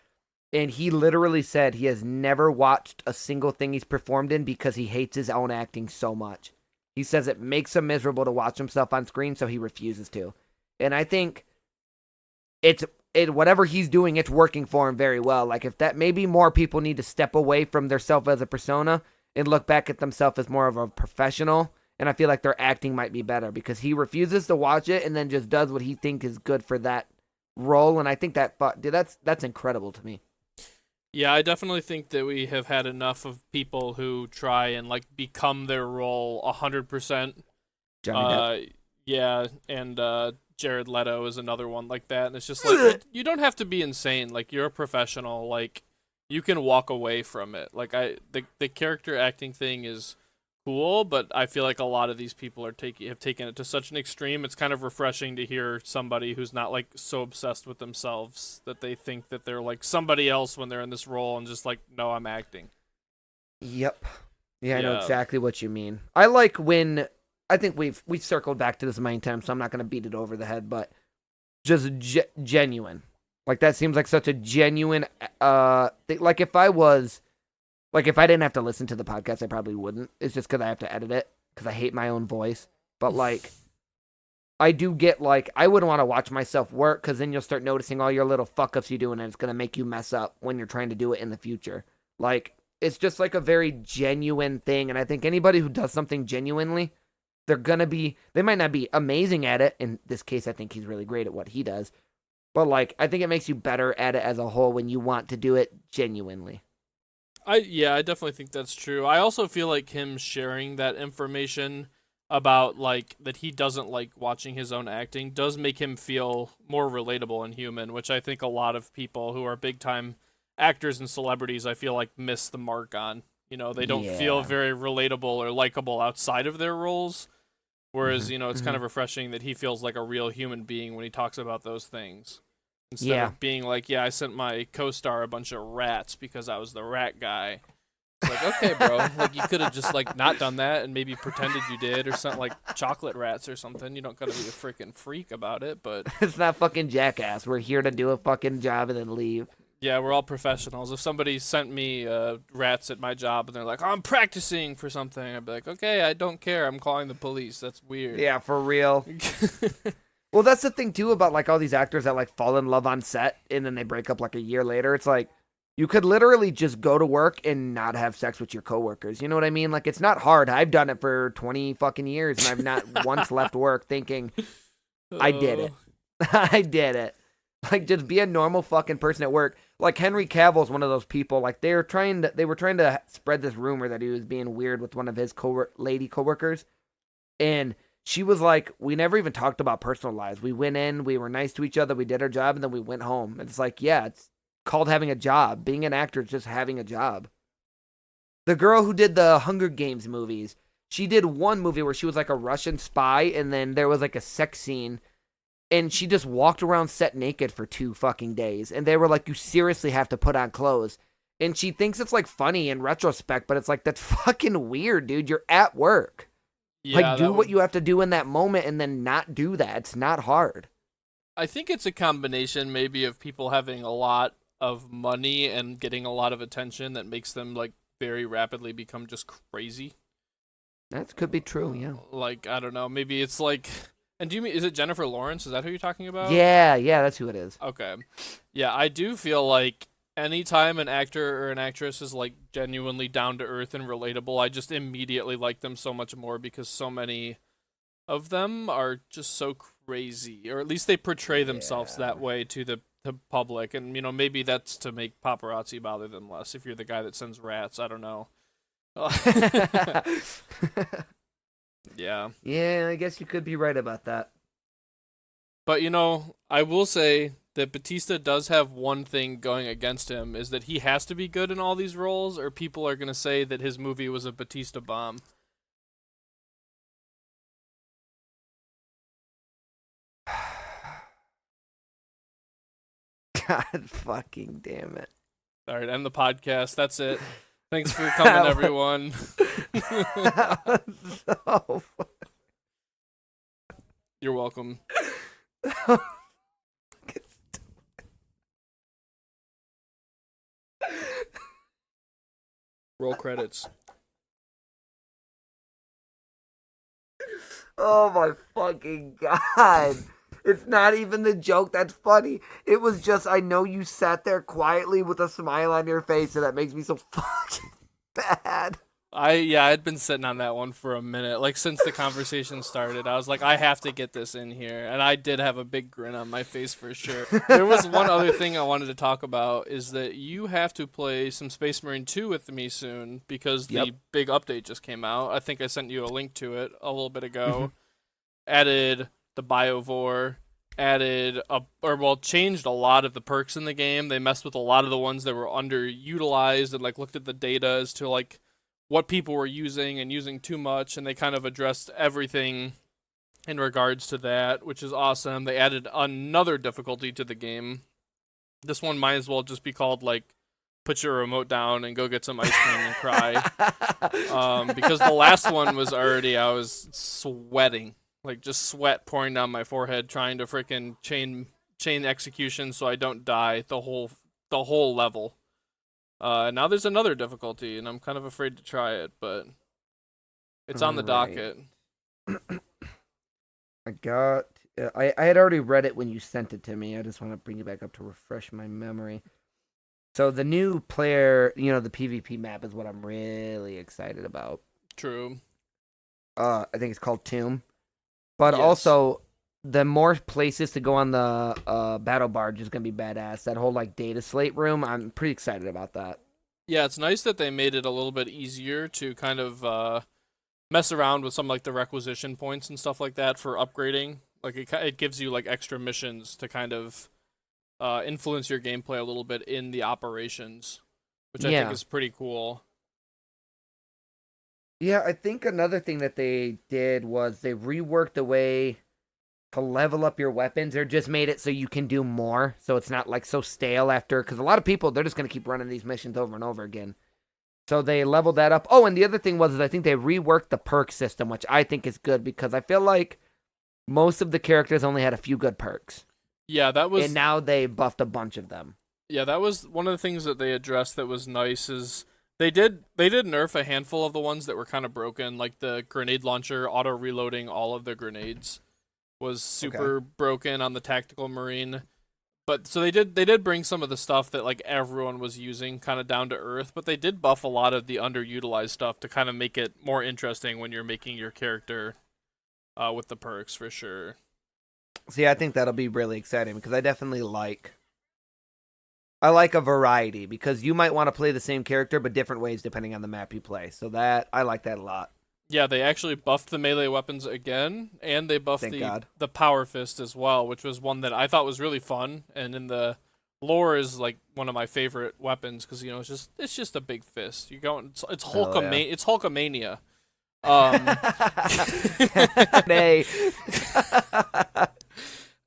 And he literally said he has never watched a single thing he's performed in because he hates his own acting so much. He says it makes him miserable to watch himself on screen, so he refuses to. And I think whatever he's doing, it's working for him very well. Like if that, maybe more people need to step away from their self as a persona and look back at themselves as more of a professional. And I feel like their acting might be better because he refuses to watch it and then just does what he thinks is good for that role. And I think that's incredible to me. Yeah, I definitely think that we have had enough of people who try and like become their role 100%. Johnny Depp. Yeah, and Jared Leto is another one like that. And it's just like you don't have to be insane. Like you're a professional. Like you can walk away from it. Like the character acting thing is cool, but I feel like a lot of these people have taken it to such an extreme. It's kind of refreshing to hear somebody who's not like so obsessed with themselves that they think that they're like somebody else when they're in this role and just like, no, I'm acting. Yep. Yeah, I know exactly what you mean. I like when I think we've circled back to this many times, so I'm not going to beat it over the head, but just genuine. Like that seems like such a genuine thing. Like if I didn't have to listen to the podcast, I probably wouldn't. It's just because I have to edit it because I hate my own voice. But like, I do get like, I wouldn't want to watch myself work because then you'll start noticing all your little fuck ups you do and it's going to make you mess up when you're trying to do it in the future. Like, it's just like a very genuine thing. And I think anybody who does something genuinely, they might not be amazing at it. In this case, I think he's really great at what he does. But like, I think it makes you better at it as a whole when you want to do it genuinely. I definitely think that's true. I also feel like him sharing that information about like that he doesn't like watching his own acting does make him feel more relatable and human, which I think a lot of people who are big time actors and celebrities I feel like miss the mark on. You know, they don't feel very relatable or likable outside of their roles. Whereas, you know, it's kind of refreshing that he feels like a real human being when he talks about those things. Instead of being like, yeah, I sent my co-star a bunch of rats because I was the rat guy. It's like, okay, bro, like you could have just like not done that and maybe pretended you did or something, like chocolate rats or something. You don't gotta be a freaking freak about it, but it's not fucking Jackass. We're here to do a fucking job and then leave. Yeah, we're all professionals. If somebody sent me rats at my job and they're like, oh, I'm practicing for something, I'd be like, okay, I don't care. I'm calling the police. That's weird. Yeah, for real. Well, that's the thing, too, about, like, all these actors that, like, fall in love on set and then they break up, like, a year later. It's like, you could literally just go to work and not have sex with your coworkers. You know what I mean? Like, it's not hard. I've done it for 20 fucking years, and I've not once left work thinking, I did it. I did it. Like, just be a normal fucking person at work. Like, Henry Cavill's one of those people. Like, they were trying to spread this rumor that he was being weird with one of his lady coworkers. And she was like, we never even talked about personal lives. We went in, we were nice to each other, we did our job, and then we went home. It's like, yeah, it's called having a job. Being an actor is just having a job. The girl who did the Hunger Games movies, she did one movie where she was like a Russian spy, and then there was like a sex scene, and she just walked around set naked for 2 fucking days. And they were like, you seriously have to put on clothes. And she thinks it's like funny in retrospect, but it's like, that's fucking weird, dude. You're at work. Yeah, like, do what you have to do in that moment and then not do that. It's not hard. I think it's a combination maybe of people having a lot of money and getting a lot of attention that makes them, like, very rapidly become just crazy. That could be true, yeah. Like, I don't know. Maybe it's like... And do you mean, is it Jennifer Lawrence? Is that who you're talking about? Yeah, that's who it is. Okay. Yeah, I do feel like anytime an actor or an actress is like genuinely down to earth and relatable, I just immediately like them so much more because so many of them are just so crazy, or at least they portray themselves that way to the public. And, you know, maybe that's to make paparazzi bother them less. If you're the guy that sends rats, I don't know. Yeah. Yeah, I guess you could be right about that. But, you know, I will say that Batista does have one thing going against him, is that he has to be good in all these roles, or people are going to say that his movie was a Batista bomb. God fucking damn it. All right, end the podcast. That's it. Thanks for coming, everyone. So You're welcome. Roll credits. Oh my fucking God. It's not even the joke that's funny. It was just, I know you sat there quietly with a smile on your face, and that makes me so fucking bad. I'd been sitting on that one for a minute. Like, since the conversation started, I was like, I have to get this in here. And I did have a big grin on my face for sure. There was one other thing I wanted to talk about, is that you have to play some Space Marine 2 with me soon, because the big update just came out. I think I sent you a link to it a little bit ago. Added the Biovore, changed a lot of the perks in the game. They messed with a lot of the ones that were underutilized and, like, looked at the data as to, like, what people were using and using too much, and they kind of addressed everything in regards to that, which is awesome. They added another difficulty to the game. This one might as well just be called, like, put your remote down and go get some ice cream and cry. Because the last one was already, I was sweating. Like, just sweat pouring down my forehead trying to freaking chain execution so I don't die the whole level. Now there's another difficulty, and I'm kind of afraid to try it, but it's on the docket. I had already read it when you sent it to me. I just want to bring it back up to refresh my memory. So the new player, the PvP map is what I'm really excited about. True. I think it's called Tomb. But also, the more places to go on the battle barge is going to be badass. That whole, like, data slate room, I'm pretty excited about that. Yeah, it's nice that they made it a little bit easier to kind of mess around with some, like, the requisition points and stuff like that for upgrading. Like, it gives you, like, extra missions to kind of influence your gameplay a little bit in the operations, which I think is pretty cool. Yeah, I think another thing that they did was they reworked the way to level up your weapons, or just made it so you can do more, so it's not, like, so stale after, because a lot of people, they're just going to keep running these missions over and over again. So they leveled that up. Oh, and the other thing was I think they reworked the perk system, which I think is good, because I feel like most of the characters only had a few good perks. Yeah, that was... And now they buffed a bunch of them. Yeah, that was one of the things that they addressed that was nice is they did nerf a handful of the ones that were kind of broken, like the grenade launcher, auto-reloading all of the grenades was super broken on the tactical marine. But so they did bring some of the stuff that, like, everyone was using kind of down to earth, but they did buff a lot of the underutilized stuff to kind of make it more interesting when you're making your character with the perks, for sure. See, I think that'll be really exciting, because I definitely like a variety, because you might want to play the same character but different ways depending on the map you play. So that I like that a lot. Yeah, they actually buffed the melee weapons again, and they buffed the power fist as well, which was one that I thought was really fun, and in the lore is, like, one of my favorite weapons, because it's just a big fist. You go, it's Hulkamania. Nay.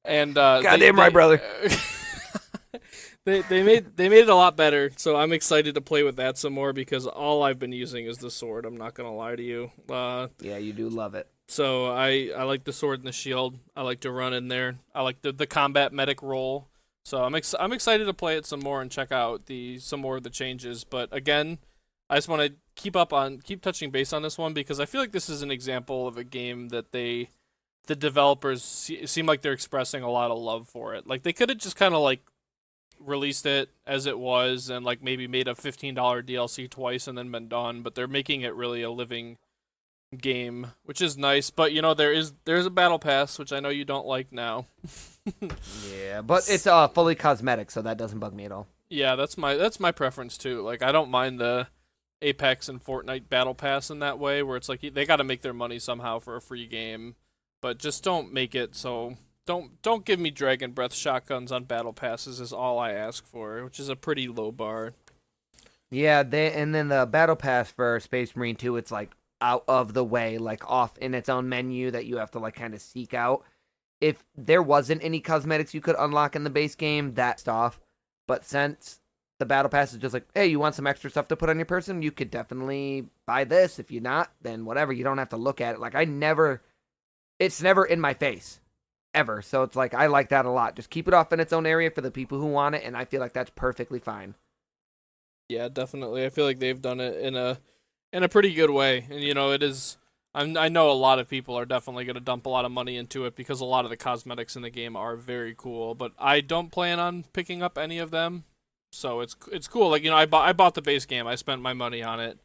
And goddamn right, brother. They made it a lot better, so I'm excited to play with that some more, because all I've been using is the sword. I'm not gonna lie to you. Yeah, you do love it. So I like the sword and the shield. I like to run in there. I like the combat medic role. So I'm excited to play it some more and check out some more of the changes. But again, I just want to keep touching base on this one, because I feel like this is an example of a game that the developers seem like they're expressing a lot of love for it. Like, they could have just kind of, like, released it as it was and, like, maybe made a $15 DLC twice and then been done, but they're making it really a living game, which is nice. But there's a battle pass, which I know you don't like now. Yeah, but it's fully cosmetic, so that doesn't bug me at all. Yeah, that's my preference too. Like, I don't mind the Apex and Fortnite battle pass in that way, where it's like they got to make their money somehow for a free game, but just don't make it so. Don't give me Dragon Breath shotguns on battle passes is all I ask for, which is a pretty low bar. Yeah, and then the battle pass for Space Marine 2, it's, like, out of the way, like, off in its own menu that you have to, like, kind of seek out. If there wasn't any cosmetics you could unlock in the base game, that's off. But since the battle pass is just like, hey, you want some extra stuff to put on your person? You could definitely buy this. If you're not, then whatever. You don't have to look at it. Like, it's never in my face. Ever. So it's like, I like that a lot. Just keep it off in its own area for the people who want it, and I feel like that's perfectly fine. Yeah, definitely. I feel like they've done it in a pretty good way. And it is, I know a lot of people are definitely going to dump a lot of money into it, because a lot of the cosmetics in the game are very cool, but I don't plan on picking up any of them. So it's cool. Like, I bought the base game. I spent my money on it.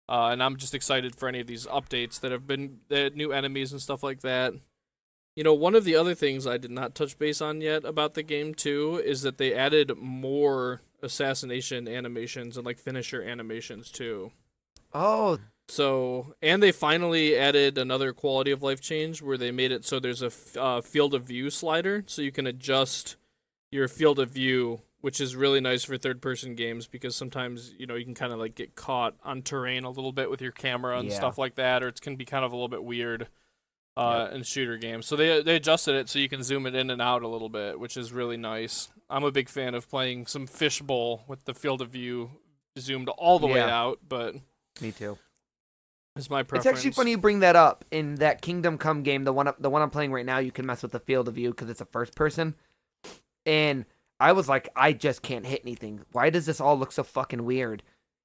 And I'm just excited for any of these updates that have been the new enemies and stuff like that. One of the other things I did not touch base on yet about the game, too, is that they added more assassination animations and, like, finisher animations, too. Oh. So, and they finally added another quality of life change where they made it so there's a field of view slider, so you can adjust your field of view which is really nice for third-person games because sometimes, you can kind of like get caught on terrain a little bit with your camera and stuff like that, or it can be kind of a little bit weird in shooter games. So they adjusted it so you can zoom it in and out a little bit, which is really nice. I'm a big fan of playing some fishbowl with the field of view zoomed all the way out, but me too. It's my preference. It's actually funny you bring that up. In that Kingdom Come game, the one I'm playing right now, you can mess with the field of view because it's a first person. And I was like, I just can't hit anything. Why does this all look so fucking weird?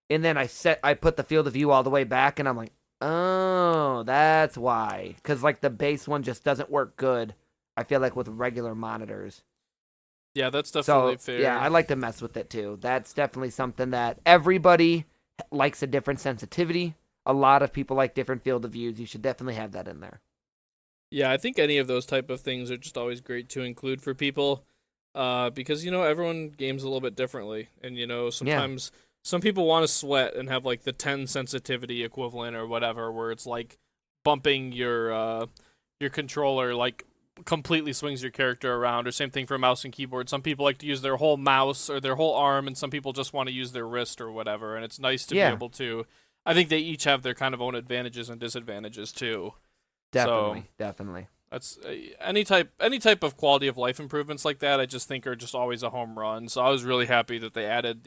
And then I put the field of view all the way back, and I'm like, oh, that's why. Because like the base one just doesn't work good, I feel like, with regular monitors. Yeah, that's definitely fair. Yeah, I like to mess with it too. That's definitely something that everybody likes, a different sensitivity. A lot of people like different field of views. You should definitely have that in there. Yeah, I think any of those type of things are just always great to include for people, because everyone games a little bit differently, and sometimes some people want to sweat and have like the 10 sensitivity equivalent or whatever, where it's like bumping your controller like completely swings your character around, or same thing for mouse and keyboard. Some people like to use their whole mouse or their whole arm, and some people just want to use their wrist or whatever, and it's nice to be able to. I think they each have their kind of own advantages and disadvantages too. Definitely. That's any type of quality of life improvements like that. I just think are just always a home run. So I was really happy that they added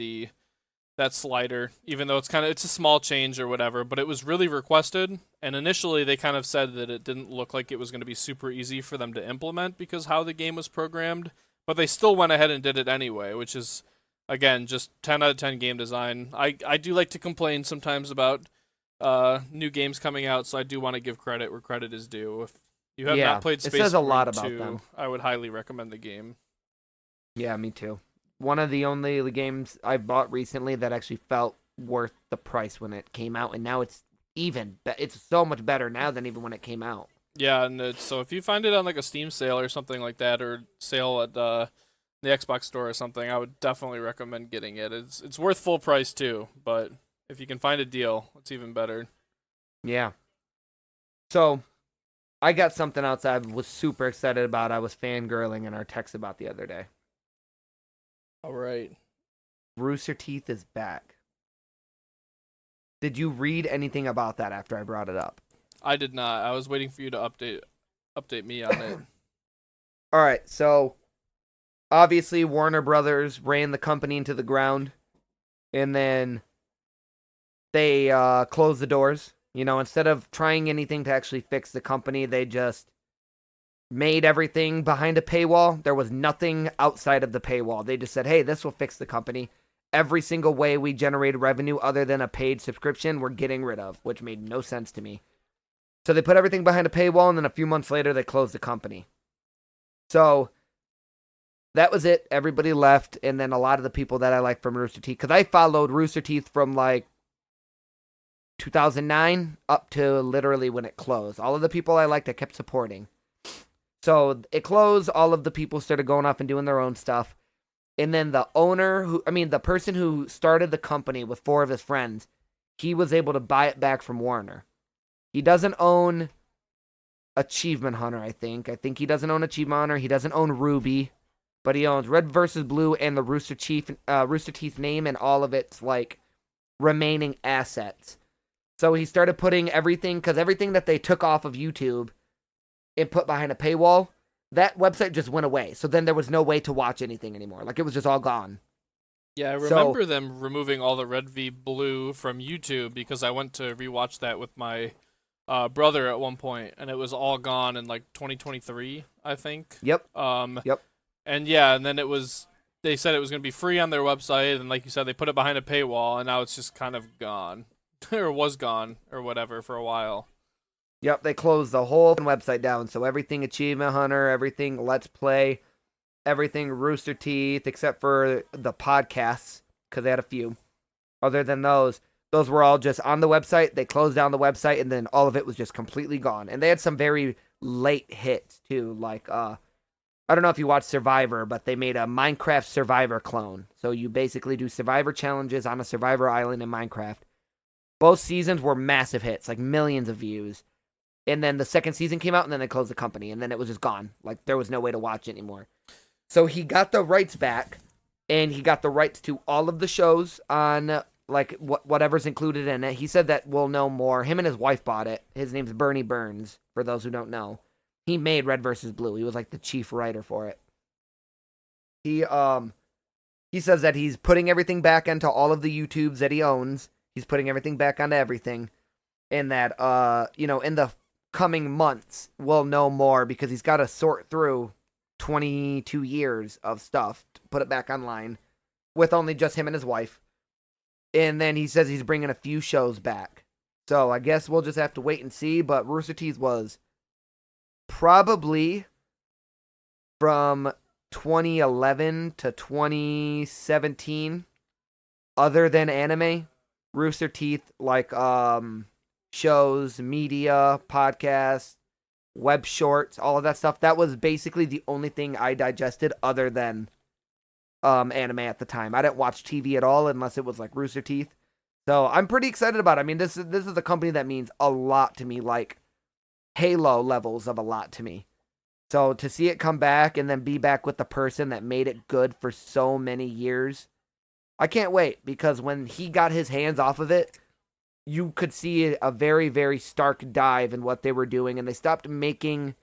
that slider, even though it's a small change or whatever. But it was really requested, and initially they kind of said that it didn't look like it was going to be super easy for them to implement because how the game was programmed. But they still went ahead and did it anyway, which is, again, just 10 out of 10 game design. I do like to complain sometimes about new games coming out, so I do want to give credit where credit is due. If you have not played Space it says a lot Marine about 2, them. I would highly recommend the game. Yeah, me too. One of the only games I bought recently that actually felt worth the price when it came out, and now it's it's so much better now than even when it came out. Yeah, and so if you find it on like a Steam sale or something like that, or sale at the Xbox store or something, I would definitely recommend getting it. It's worth full price too, but if you can find a deal, it's even better. Yeah. So, I got something else I was super excited about. I was fangirling in our text about the other day. All right. Rooster Teeth is back. Did you read anything about that after I brought it up? I did not. I was waiting for you to update me on it. All right, so obviously Warner Brothers ran the company into the ground, and then they closed the doors. Instead of trying anything to actually fix the company, they just made everything behind a paywall. There was nothing outside of the paywall. They just said, hey, this will fix the company. Every single way we generated revenue other than a paid subscription, we're getting rid of, which made no sense to me. So they put everything behind a paywall, and then a few months later, they closed the company. So that was it. Everybody left, and then a lot of the people that I like from Rooster Teeth, because I followed Rooster Teeth from like 2009 up to literally when it closed. All of the people I liked, I kept supporting. So it closed. All of the people started going off and doing their own stuff. And then the person who started the company with 4 of his friends, he was able to buy it back from Warner. He doesn't own Achievement Hunter, I think. I think he doesn't own Achievement Hunter. He doesn't own Ruby. But he owns Red vs. Blue and the Rooster Teeth name and all of its like remaining assets. So he started putting everything, because everything that they took off of YouTube and put behind a paywall, that website just went away. So then there was no way to watch anything anymore. Like, it was just all gone. Yeah, I remember them removing all the Red v Blue from YouTube because I went to rewatch that with my brother at one point, and it was all gone in like 2023, I think. Yep. Yep. And yeah, and then they said it was going to be free on their website, and like you said, they put it behind a paywall, and now it's just kind of gone. Or was gone, or whatever, for a while. Yep, they closed the whole website down. So everything Achievement Hunter, everything Let's Play, everything Rooster Teeth, except for the podcasts, because they had a few. Other than those were all just on the website. They closed down the website, and then all of it was just completely gone. And they had some very late hits, too. Like, I don't know if you watched Survivor, but they made a Minecraft Survivor clone. So you basically do Survivor challenges on a Survivor island in Minecraft. Both seasons were massive hits, like millions of views. And then the second season came out, and then they closed the company, and then it was just gone. Like, there was no way to watch it anymore. So he got the rights back, and he got the rights to all of the shows on like whatever's included in it. He said that we'll know more. Him and his wife bought it. His name's Bernie Burns, for those who don't know. He made Red vs. Blue. He was like the chief writer for it. He says that he's putting everything back into all of the YouTubes that he owns. He's putting everything back onto everything. And that, in the coming months, we'll know more because he's got to sort through 22 years of stuff to put it back online with only just him and his wife. And then he says he's bringing a few shows back. So I guess we'll just have to wait and see. But Rooster Teeth was probably from 2011 to 2017, other than anime, Rooster Teeth, like shows, media, podcasts, web shorts, all of that stuff, that was basically the only thing I digested other than anime at the time. I didn't watch TV at all unless it was like Rooster Teeth. So I'm pretty excited about it. I mean, this is a company that means a lot to me, like Halo levels of a lot to me. So to see it come back and then be back with the person that made it good for so many years, I can't wait, because when he got his hands off of it, you could see a very, very stark dive in what they were doing, and they stopped making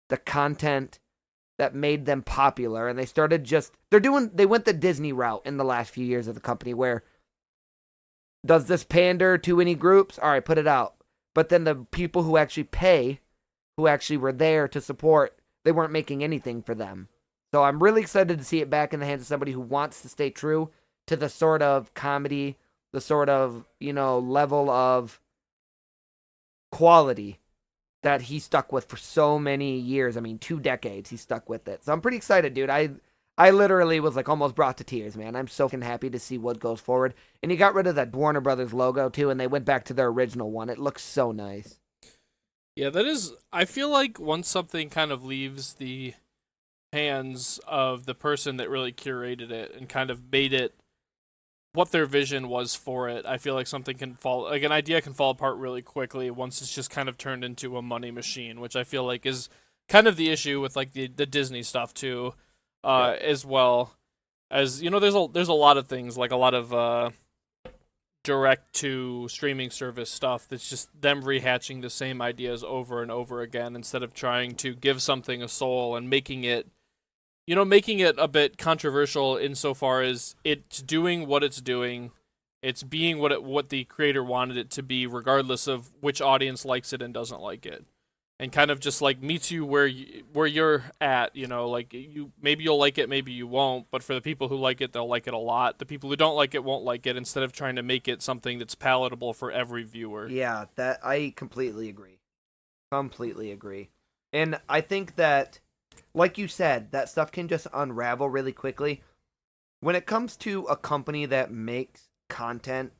the content that made them popular, and they started they went the Disney route in the last few years of the company, where does this pander to any groups? All right, put it out. But then the people who actually pay, who actually were there to support, they weren't making anything for them. So I'm really excited to see it back in the hands of somebody who wants to stay true to the sort of comedy, the sort of, level of quality that he stuck with for so many years. I mean, 2 decades he stuck with it. So I'm pretty excited, dude. I literally was like almost brought to tears, man. I'm so fucking happy to see what goes forward. And he got rid of that Warner Brothers logo too, and they went back to their original one. It looks so nice. Yeah, that is, I feel like once something kind of leaves the hands of the person that really curated it and kind of made it what their vision was for it, I feel like something can fall, like an idea can fall apart really quickly once it's just kind of turned into a money machine, which I feel like is kind of the issue with like the Disney stuff too, as well as, there's a lot of things, like a lot of direct to streaming service stuff that's just them rehatching the same ideas over and over again instead of trying to give something a soul and making it a bit controversial insofar as it's doing what it's doing. It's being what the creator wanted it to be, regardless of which audience likes it and doesn't like it. And kind of just like meets you where you're at, like maybe you'll like it, maybe you won't, but for the people who like it, they'll like it a lot. The people who don't like it won't like it, instead of trying to make it something that's palatable for every viewer. Yeah, that I completely agree. Completely agree. And I think that, like you said, that stuff can just unravel really quickly. When it comes to a company that makes content,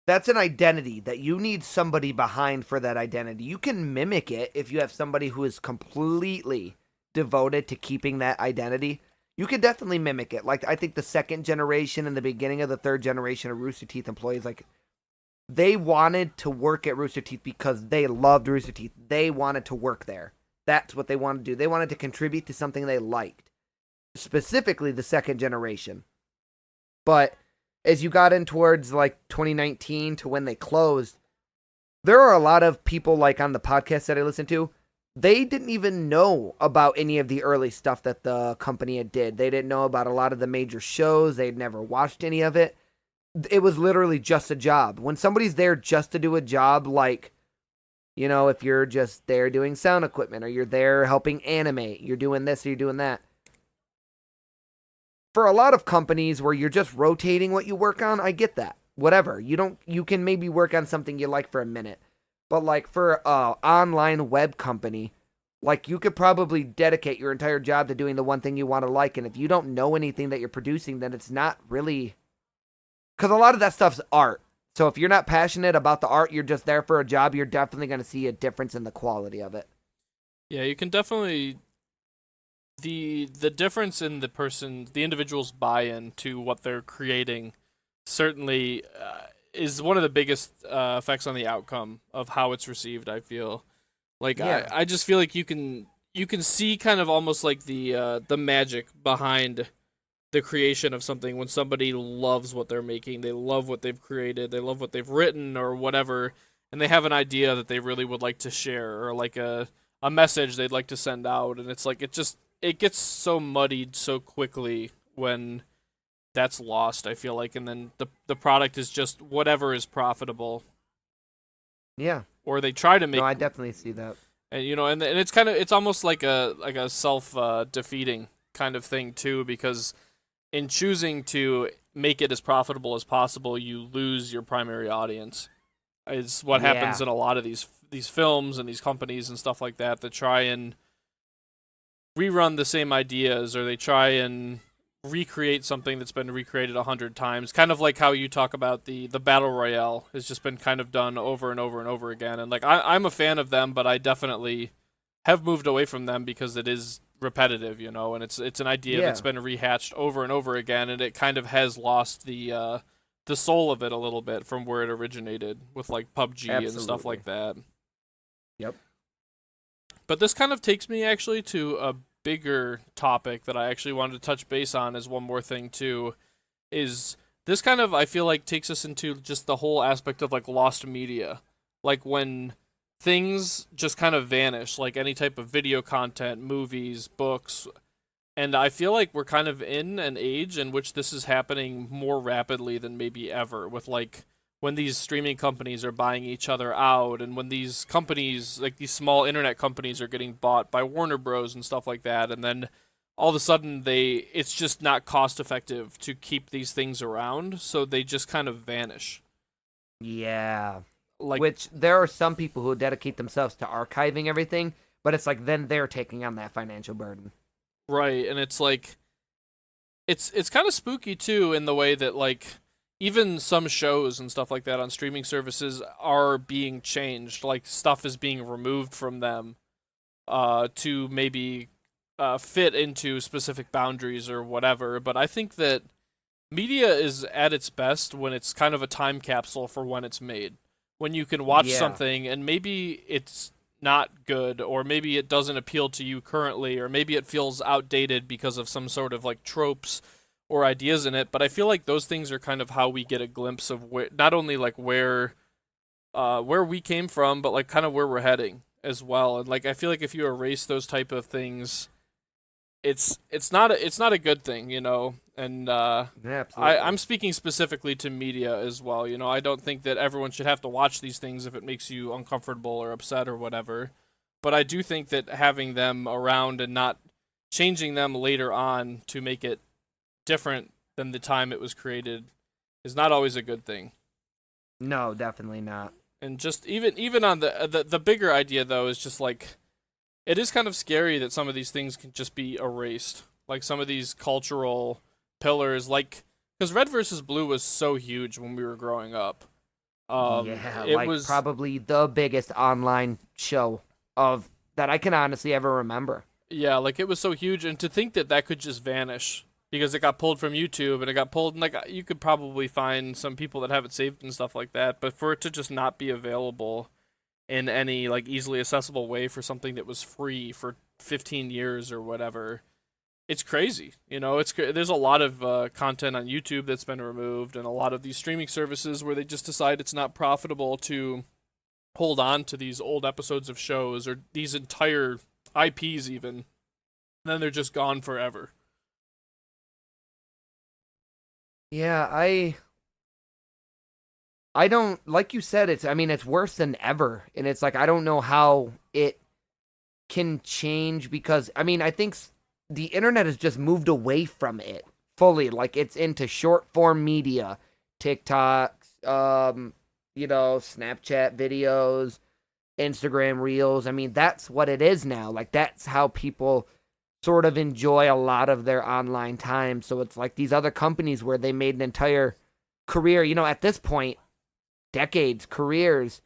that's an identity that you need somebody behind for that identity. You can mimic it if you have somebody who is completely devoted to keeping that identity. You can definitely mimic it. Like, I think the second generation and the beginning of the third generation of Rooster Teeth employees, like, they wanted to work at Rooster Teeth because they loved Rooster Teeth. They wanted to work there. That's what they wanted to do. They wanted to contribute to something they liked. Specifically, the second generation. But as you got in towards like 2019 to when they closed, there are a lot of people like on the podcast that I listen to, they didn't even know about any of the early stuff that the company had did. They didn't know about a lot of the major shows. They'd never watched any of it. It was literally just a job. When somebody's there just to do a job, like, if you're just there doing sound equipment, or you're there helping animate, you're doing this or you're doing that. For a lot of companies where you're just rotating what you work on, I get that. Whatever. You can maybe work on something you like for a minute. But like for an online web company, like you could probably dedicate your entire job to doing the one thing you want to like. And if you don't know anything that you're producing, then it's not really, because a lot of that stuff's art. So if you're not passionate about the art, you're just there for a job, you're definitely going to see a difference in the quality of it. Yeah, you can definitely, the difference in the individual's buy-in to what they're creating certainly is one of the biggest effects on the outcome of how it's received, I feel. Like, yeah. I just feel like you can see kind of almost like the magic behind the creation of something when somebody loves what they're making, they love what they've created, they love what they've written or whatever, and they have an idea that they really would like to share or like a message they'd like to send out, and it's like it gets so muddied so quickly when that's lost, I feel like, and then the product is just whatever is profitable. Yeah. Or they try to make. No, I definitely see that. And and it's almost like a self defeating kind of thing too, because in choosing to make it as profitable as possible, you lose your primary audience. Is what happens in a lot of these films and these companies and stuff like that try and rerun the same ideas, or they try and recreate something that's been recreated 100 times. Kind of like how you talk about the battle royale has just been kind of done over and over and over again. And like I'm a fan of them, but I definitely have moved away from them because it is repetitive, and it's an idea that's been rehatched over and over again, and it kind of has lost the soul of it a little bit from where it originated with like PUBG and stuff like that. Yep. But this kind of takes me actually to a bigger topic that I actually wanted to touch base on as one more thing too, is this kind of, I feel like, takes us into just the whole aspect of like lost media. Like when things just kind of vanish, like any type of video content, movies, books. And I feel like we're kind of in an age in which this is happening more rapidly than maybe ever, with like when these streaming companies are buying each other out, and when these companies, like these small internet companies, are getting bought by Warner Bros. And stuff like that, and then all of a sudden it's just not cost effective to keep these things around, so they just kind of vanish. Yeah. Which there are some people who dedicate themselves to archiving everything, but it's like then they're taking on that financial burden. Right, and it's like it's kind of spooky too, in the way that like even some shows and stuff like that on streaming services are being changed. Like stuff is being removed from them to maybe fit into specific boundaries or whatever. But I think that media is at its best when it's kind of a time capsule for when it's made. When you can watch something and maybe it's not good, or maybe it doesn't appeal to you currently, or maybe it feels outdated because of some sort of like tropes or ideas in it. But I feel like those things are kind of how we get a glimpse of not only like where we came from, but like kind of where we're heading as well. And like I feel like if you erase those type of things, it's not a good thing, And I'm speaking specifically to media as well. I don't think that everyone should have to watch these things if it makes you uncomfortable or upset or whatever. But I do think that having them around and not changing them later on to make it different than the time it was created is not always a good thing. No, definitely not. And just even on the bigger idea though is just like, it is kind of scary that some of these things can just be erased. Like some of these cultural pillars, like, because Red versus Blue was so huge when we were growing up. It was probably the biggest online show of that I can honestly ever remember. Yeah, like it was so huge, and to think that could just vanish because it got pulled from YouTube, and it got pulled, and like you could probably find some people that have it saved and stuff like that, but for it to just not be available in any like easily accessible way for something that was free for 15 years or whatever, it's crazy. There's a lot of content on YouTube that's been removed, and a lot of these streaming services where they just decide it's not profitable to hold on to these old episodes of shows or these entire IPs even, and then they're just gone forever. Yeah, I don't, like you said, it's worse than ever, and it's like I don't know how it can change, because I think the internet has just moved away from it fully. Like it's into short form media, TikToks, Snapchat videos, Instagram reels. That's what it is now. Like that's how people sort of enjoy a lot of their online time. So it's like these other companies where they made an entire career, at this point, decades, careers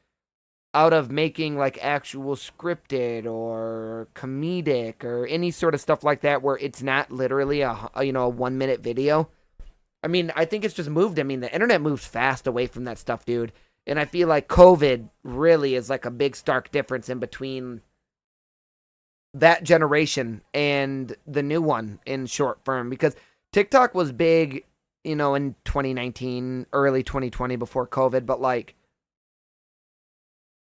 out of making like actual scripted or comedic or any sort of stuff like that, where it's not literally a 1 minute video. I think it's just moved. The internet moves fast away from that stuff, dude. And I feel like COVID really is like a big stark difference in between that generation and the new one in short form, because TikTok was big, in 2019, early 2020 before COVID, but like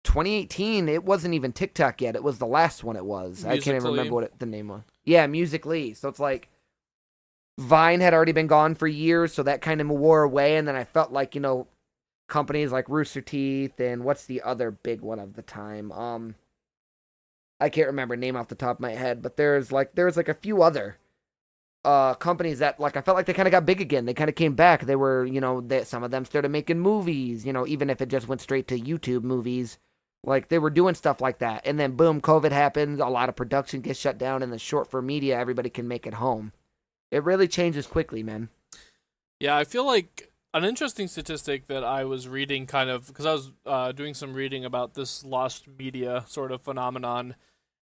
2018, it wasn't even TikTok yet. It was the last one it was. I can't even remember what the name was. Yeah, Musical.ly. So it's like Vine had already been gone for years, so that kind of wore away. And then I felt like, companies like Rooster Teeth and what's the other big one of the time? I can't remember name off the top of my head, but there's like a few other companies that like I felt like they kind of got big again. They kind of came back. They were, some of them started making movies, even if it just went straight to YouTube movies. Like they were doing stuff like that. And then boom, COVID happens, a lot of production gets shut down, and the short for media, everybody can make it home. It really changes quickly, man. Yeah, I feel like an interesting statistic that I was reading kind of, because I was doing some reading about this lost media sort of phenomenon,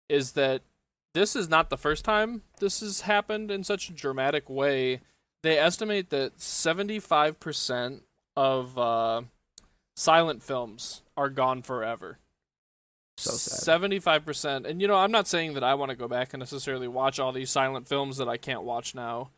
is that this is not the first time this has happened in such a dramatic way. They estimate that 75% of silent films are gone forever. So sad. 75%. And, I'm not saying that I want to go back and necessarily watch all these silent films that I can't watch now.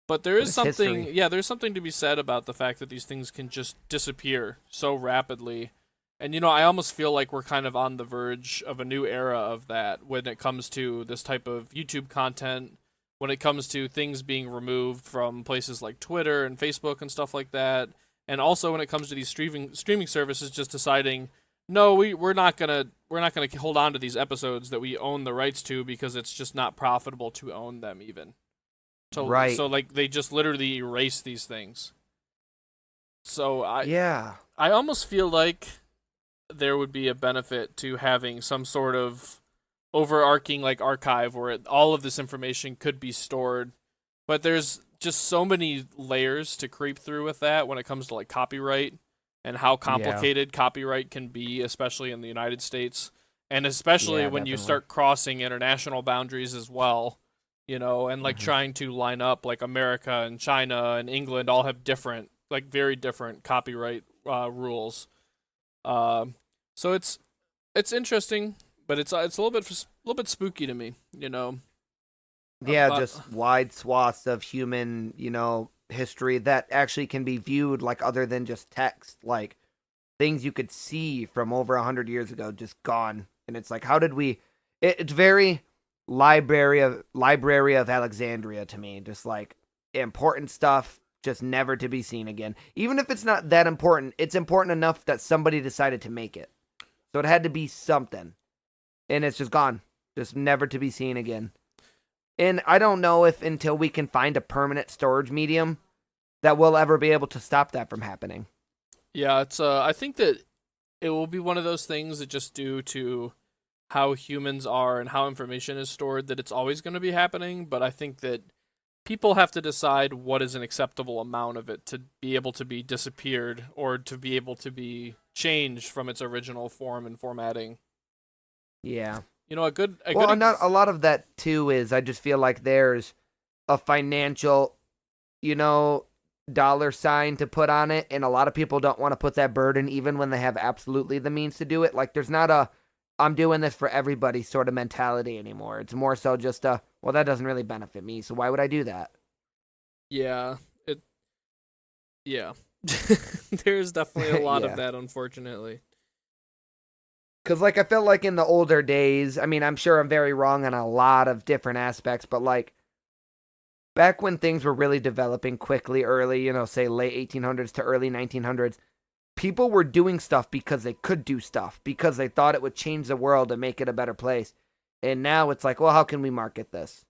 But there is something, history. there's something to be said about the fact that these things can just disappear so rapidly. And, I almost feel like we're kind of on the verge of a new era of that when it comes to this type of YouTube content, when it comes to things being removed from places like Twitter and Facebook and stuff like that. And also when it comes to these streaming services just deciding, no, we're not gonna hold on to these episodes that we own the rights to because it's just not profitable to own them even. Right. So like they just literally erase these things. So I almost feel like there would be a benefit to having some sort of overarching like archive where all of this information could be stored. But there's just so many layers to creep through with that when it comes to like copyright and how complicated copyright can be, especially in the United States. And especially when you start crossing international boundaries as well, and like trying to line up like America and China and England all have different, like very different copyright rules. So it's interesting, but it's a little bit spooky to me, Yeah, just wide swaths of human, history that actually can be viewed like other than just text, like things you could see from over 100 years ago just gone. And it's like, how did we? It's very Library of Alexandria to me, just like important stuff just never to be seen again. Even if it's not that important, it's important enough that somebody decided to make it. So it had to be something. And it's just gone. Just never to be seen again. And I don't know if until we can find a permanent storage medium that we'll ever be able to stop that from happening. Yeah, it's I think that it will be one of those things that just due to how humans are and how information is stored that it's always going to be happening, but I think that people have to decide what is an acceptable amount of it to be able to be disappeared or to be able to be changed from its original form and formatting. Yeah. Not a lot of that too is I just feel like there's a financial, dollar sign to put on it, and a lot of people don't want to put that burden even when they have absolutely the means to do it. Like there's not a I'm doing this for everybody sort of mentality anymore. It's more so just that doesn't really benefit me, so why would I do that? Yeah. There's definitely a lot of that, unfortunately. Because, like, I felt like in the older days, I mean, I'm sure I'm very wrong on a lot of different aspects, but, like, back when things were really developing quickly, early, say late 1800s to early 1900s, people were doing stuff because they could do stuff, because they thought it would change the world and make it a better place. And now it's like, well, how can we market this?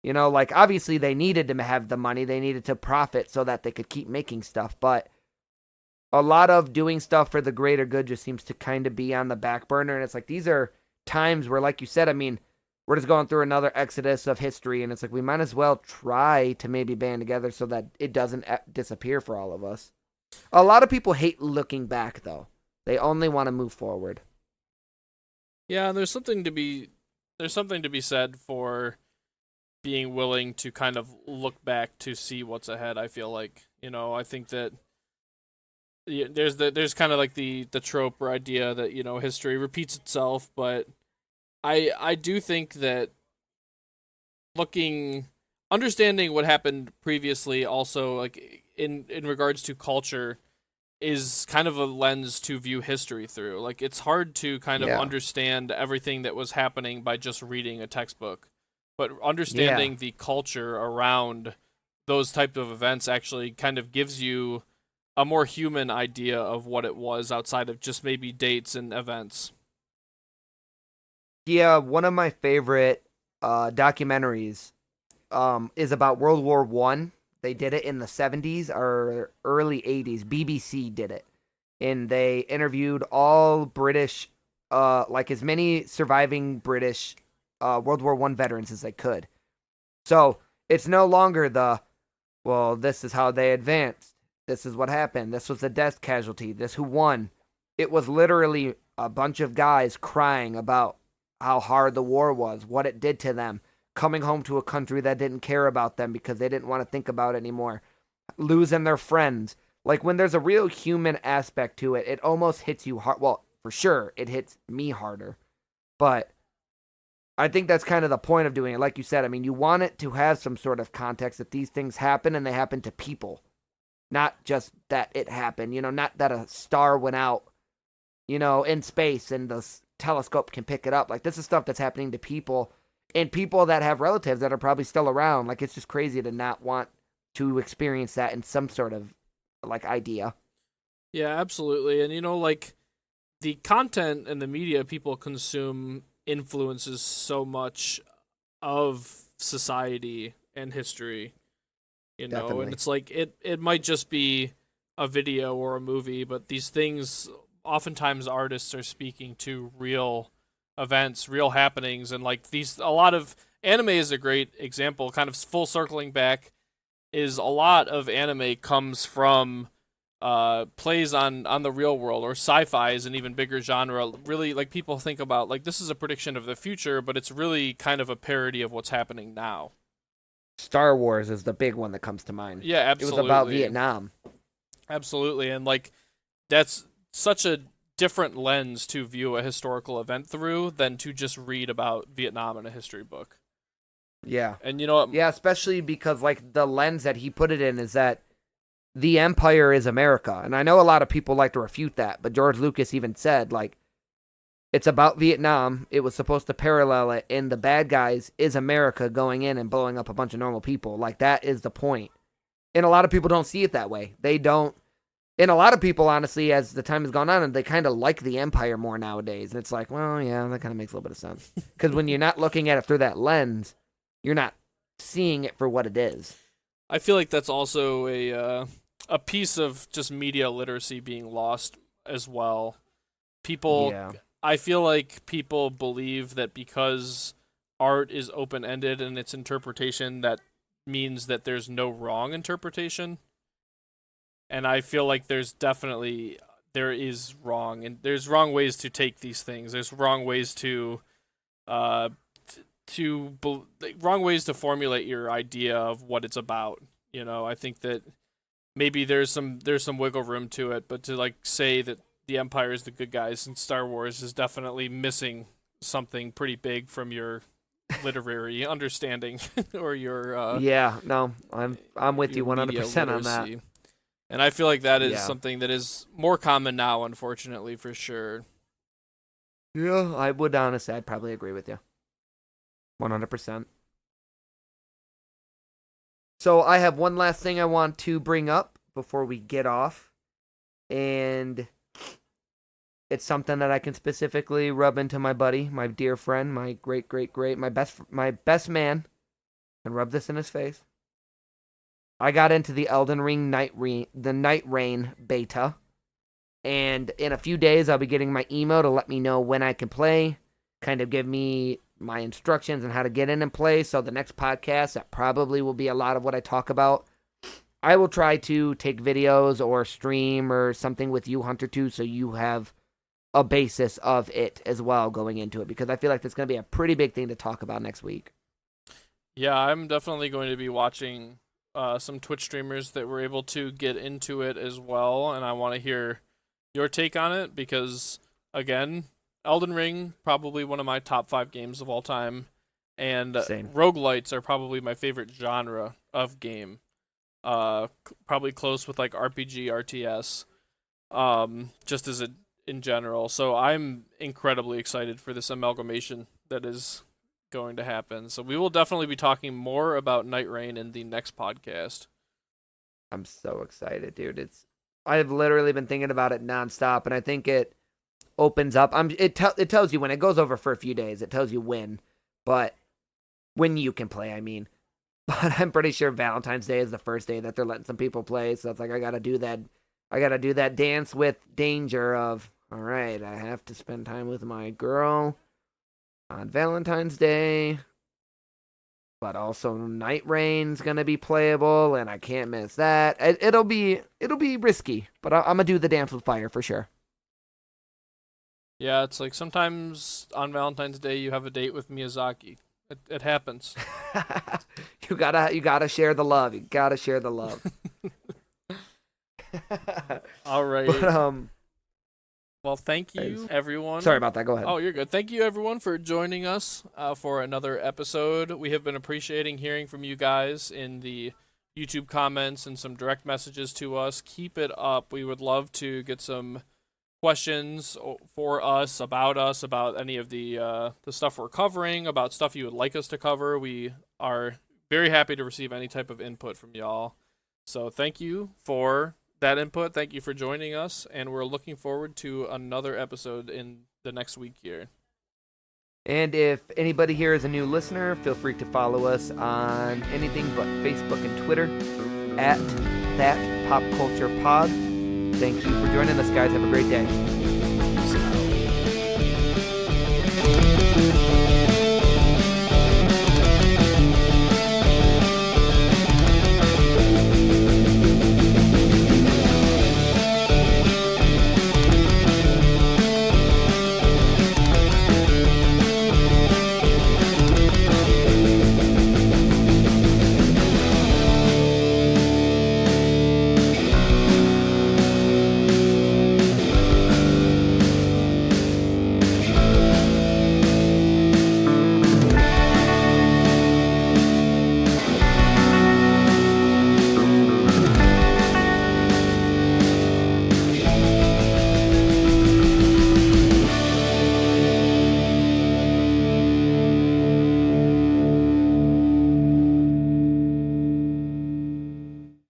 Like, obviously they needed to have the money, they needed to profit so that they could keep making stuff, but a lot of doing stuff for the greater good just seems to kind of be on the back burner. And it's like, these are times where, like you said, I mean, we're just going through another exodus of history. And it's like, we might as well try to maybe band together so that it doesn't disappear for all of us. A lot of people hate looking back, though. They only want to move forward. Yeah, there's something to be said for being willing to kind of look back to see what's ahead. I feel like, I think that there's kind of like the trope or idea that history repeats itself, but I do think that looking understanding what happened previously also, like, in regards to culture, is kind of a lens to view history through. Like, it's hard to kind of understand everything that was happening by just reading a textbook, but understanding the culture around those type of events actually kind of gives you a more human idea of what it was outside of just maybe dates and events. Yeah, one of my favorite documentaries is about World War One. They did it in the 70s or early 80s. BBC did it. And they interviewed all British, like as many surviving British World War One veterans as they could. So it's no longer well, this is how they advanced. This is what happened. This was the death casualty. This who won. It was literally a bunch of guys crying about how hard the war was, what it did to them, coming home to a country that didn't care about them because they didn't want to think about it anymore, losing their friends. Like, when there's a real human aspect to it, it almost hits you hard. Well, for sure, it hits me harder. But I think that's kind of the point of doing it. Like you said, I mean, you want it to have some sort of context that these things happen and they happen to people. Not just that it happened, not that a star went out, in space and the telescope can pick it up. Like, this is stuff that's happening to people and people that have relatives that are probably still around. Like, it's just crazy to not want to experience that in some sort of, like, idea. Yeah, absolutely. And, like, the content and the media people consume influences so much of society and history, Definitely. and it's like, it might just be a video or a movie, but these things, oftentimes artists are speaking to real events, real happenings, and like a lot of anime is a great example, kind of full circling back, is a lot of anime comes from plays on the real world, or sci-fi is an even bigger genre. Really, like, people think about, like, this is a prediction of the future, but it's really kind of a parody of what's happening now. Star Wars is the big one that comes to mind. Yeah, absolutely. It was about Vietnam. Absolutely, and like, that's such a different lens to view a historical event through than to just read about Vietnam in a history book. Yeah. And you know what? Yeah, especially because, like, the lens that he put it in is that the Empire is America. And I know a lot of people like to refute that, but George Lucas even said, like, it's about Vietnam. It was supposed to parallel it, and the bad guys is America going in and blowing up a bunch of normal people. Like, that is the point. And a lot of people don't see it that way. They don't. And a lot of people, honestly, as the time has gone on, they kind of like the Empire more nowadays. And it's like, well, yeah, that kind of makes a little bit of sense. Because when you're not looking at it through that lens, you're not seeing it for what it is. I feel like that's also a piece of just media literacy being lost as well. I feel like people believe that because art is open-ended in its interpretation, that means that there's no wrong interpretation. And I feel like there is wrong, and there's wrong ways to take these things. There's wrong ways wrong ways to formulate your idea of what it's about. I think that maybe there's some wiggle room to it, but to, like, say that the Empire is the good guys in Star Wars is definitely missing something pretty big from your literary understanding or your I'm with you 100% on that. And I feel like that is something that is more common now, unfortunately, for sure. Yeah, I would honestly, I'd probably agree with you 100%. So I have one last thing I want to bring up before we get off, and it's something that I can specifically rub into my buddy, my dear friend, my great, my best man, and rub this in his face. I got into the Elden Ring Night Rain beta, and in a few days I'll be getting my email to let me know when I can play, kind of give me my instructions on how to get in and play. So the next podcast, that probably will be a lot of what I talk about. I will try to take videos or stream or something with you, Hunter, too, so you have a basis of it as well going into it, because I feel like that's going to be a pretty big thing to talk about next week. Yeah, I'm definitely going to be watching some Twitch streamers that were able to get into it as well, and I want to hear your take on it, because, again, Elden Ring, probably one of my top 5 games of all time, And Same. roguelites are probably my favorite genre of game. Probably close with like RPG, RTS, just as in general. So I'm incredibly excited for this amalgamation that is going to happen. So we will definitely be talking more about Night Rain in the next podcast. I'm so excited, dude. I've literally been thinking about it nonstop, and I think it opens up. It tells you when it goes over for a few days. It tells you when, but when you can play, I mean. But I'm pretty sure Valentine's Day is the first day that they're letting some people play. So it's like I gotta do that. I gotta do that dance with danger of. All right, I have to spend time with my girl on Valentine's Day. But also Night Rain's gonna be playable, and I can't miss that. It'll be risky, but I'm gonna do the dance with fire for sure. Yeah, it's like sometimes on Valentine's Day you have a date with Miyazaki. It happens. You gotta share the love. You gotta share the love. All right. But, well, thank you, everyone. Sorry about that. Go ahead. Oh, you're good. Thank you, everyone, for joining us for another episode. We have been appreciating hearing from you guys in the YouTube comments and some direct messages to us. Keep it up. We would love to get some questions for us, about any of the stuff we're covering, about stuff you would like us to cover. We are very happy to receive any type of input from y'all. So thank you for that input. Thank you for joining us, and we're looking forward to another episode in the next week here. And if anybody here is a new listener, feel free to follow us on anything but Facebook and Twitter at That Pop Culture Pod. Thank you for joining us, guys. Have a great day.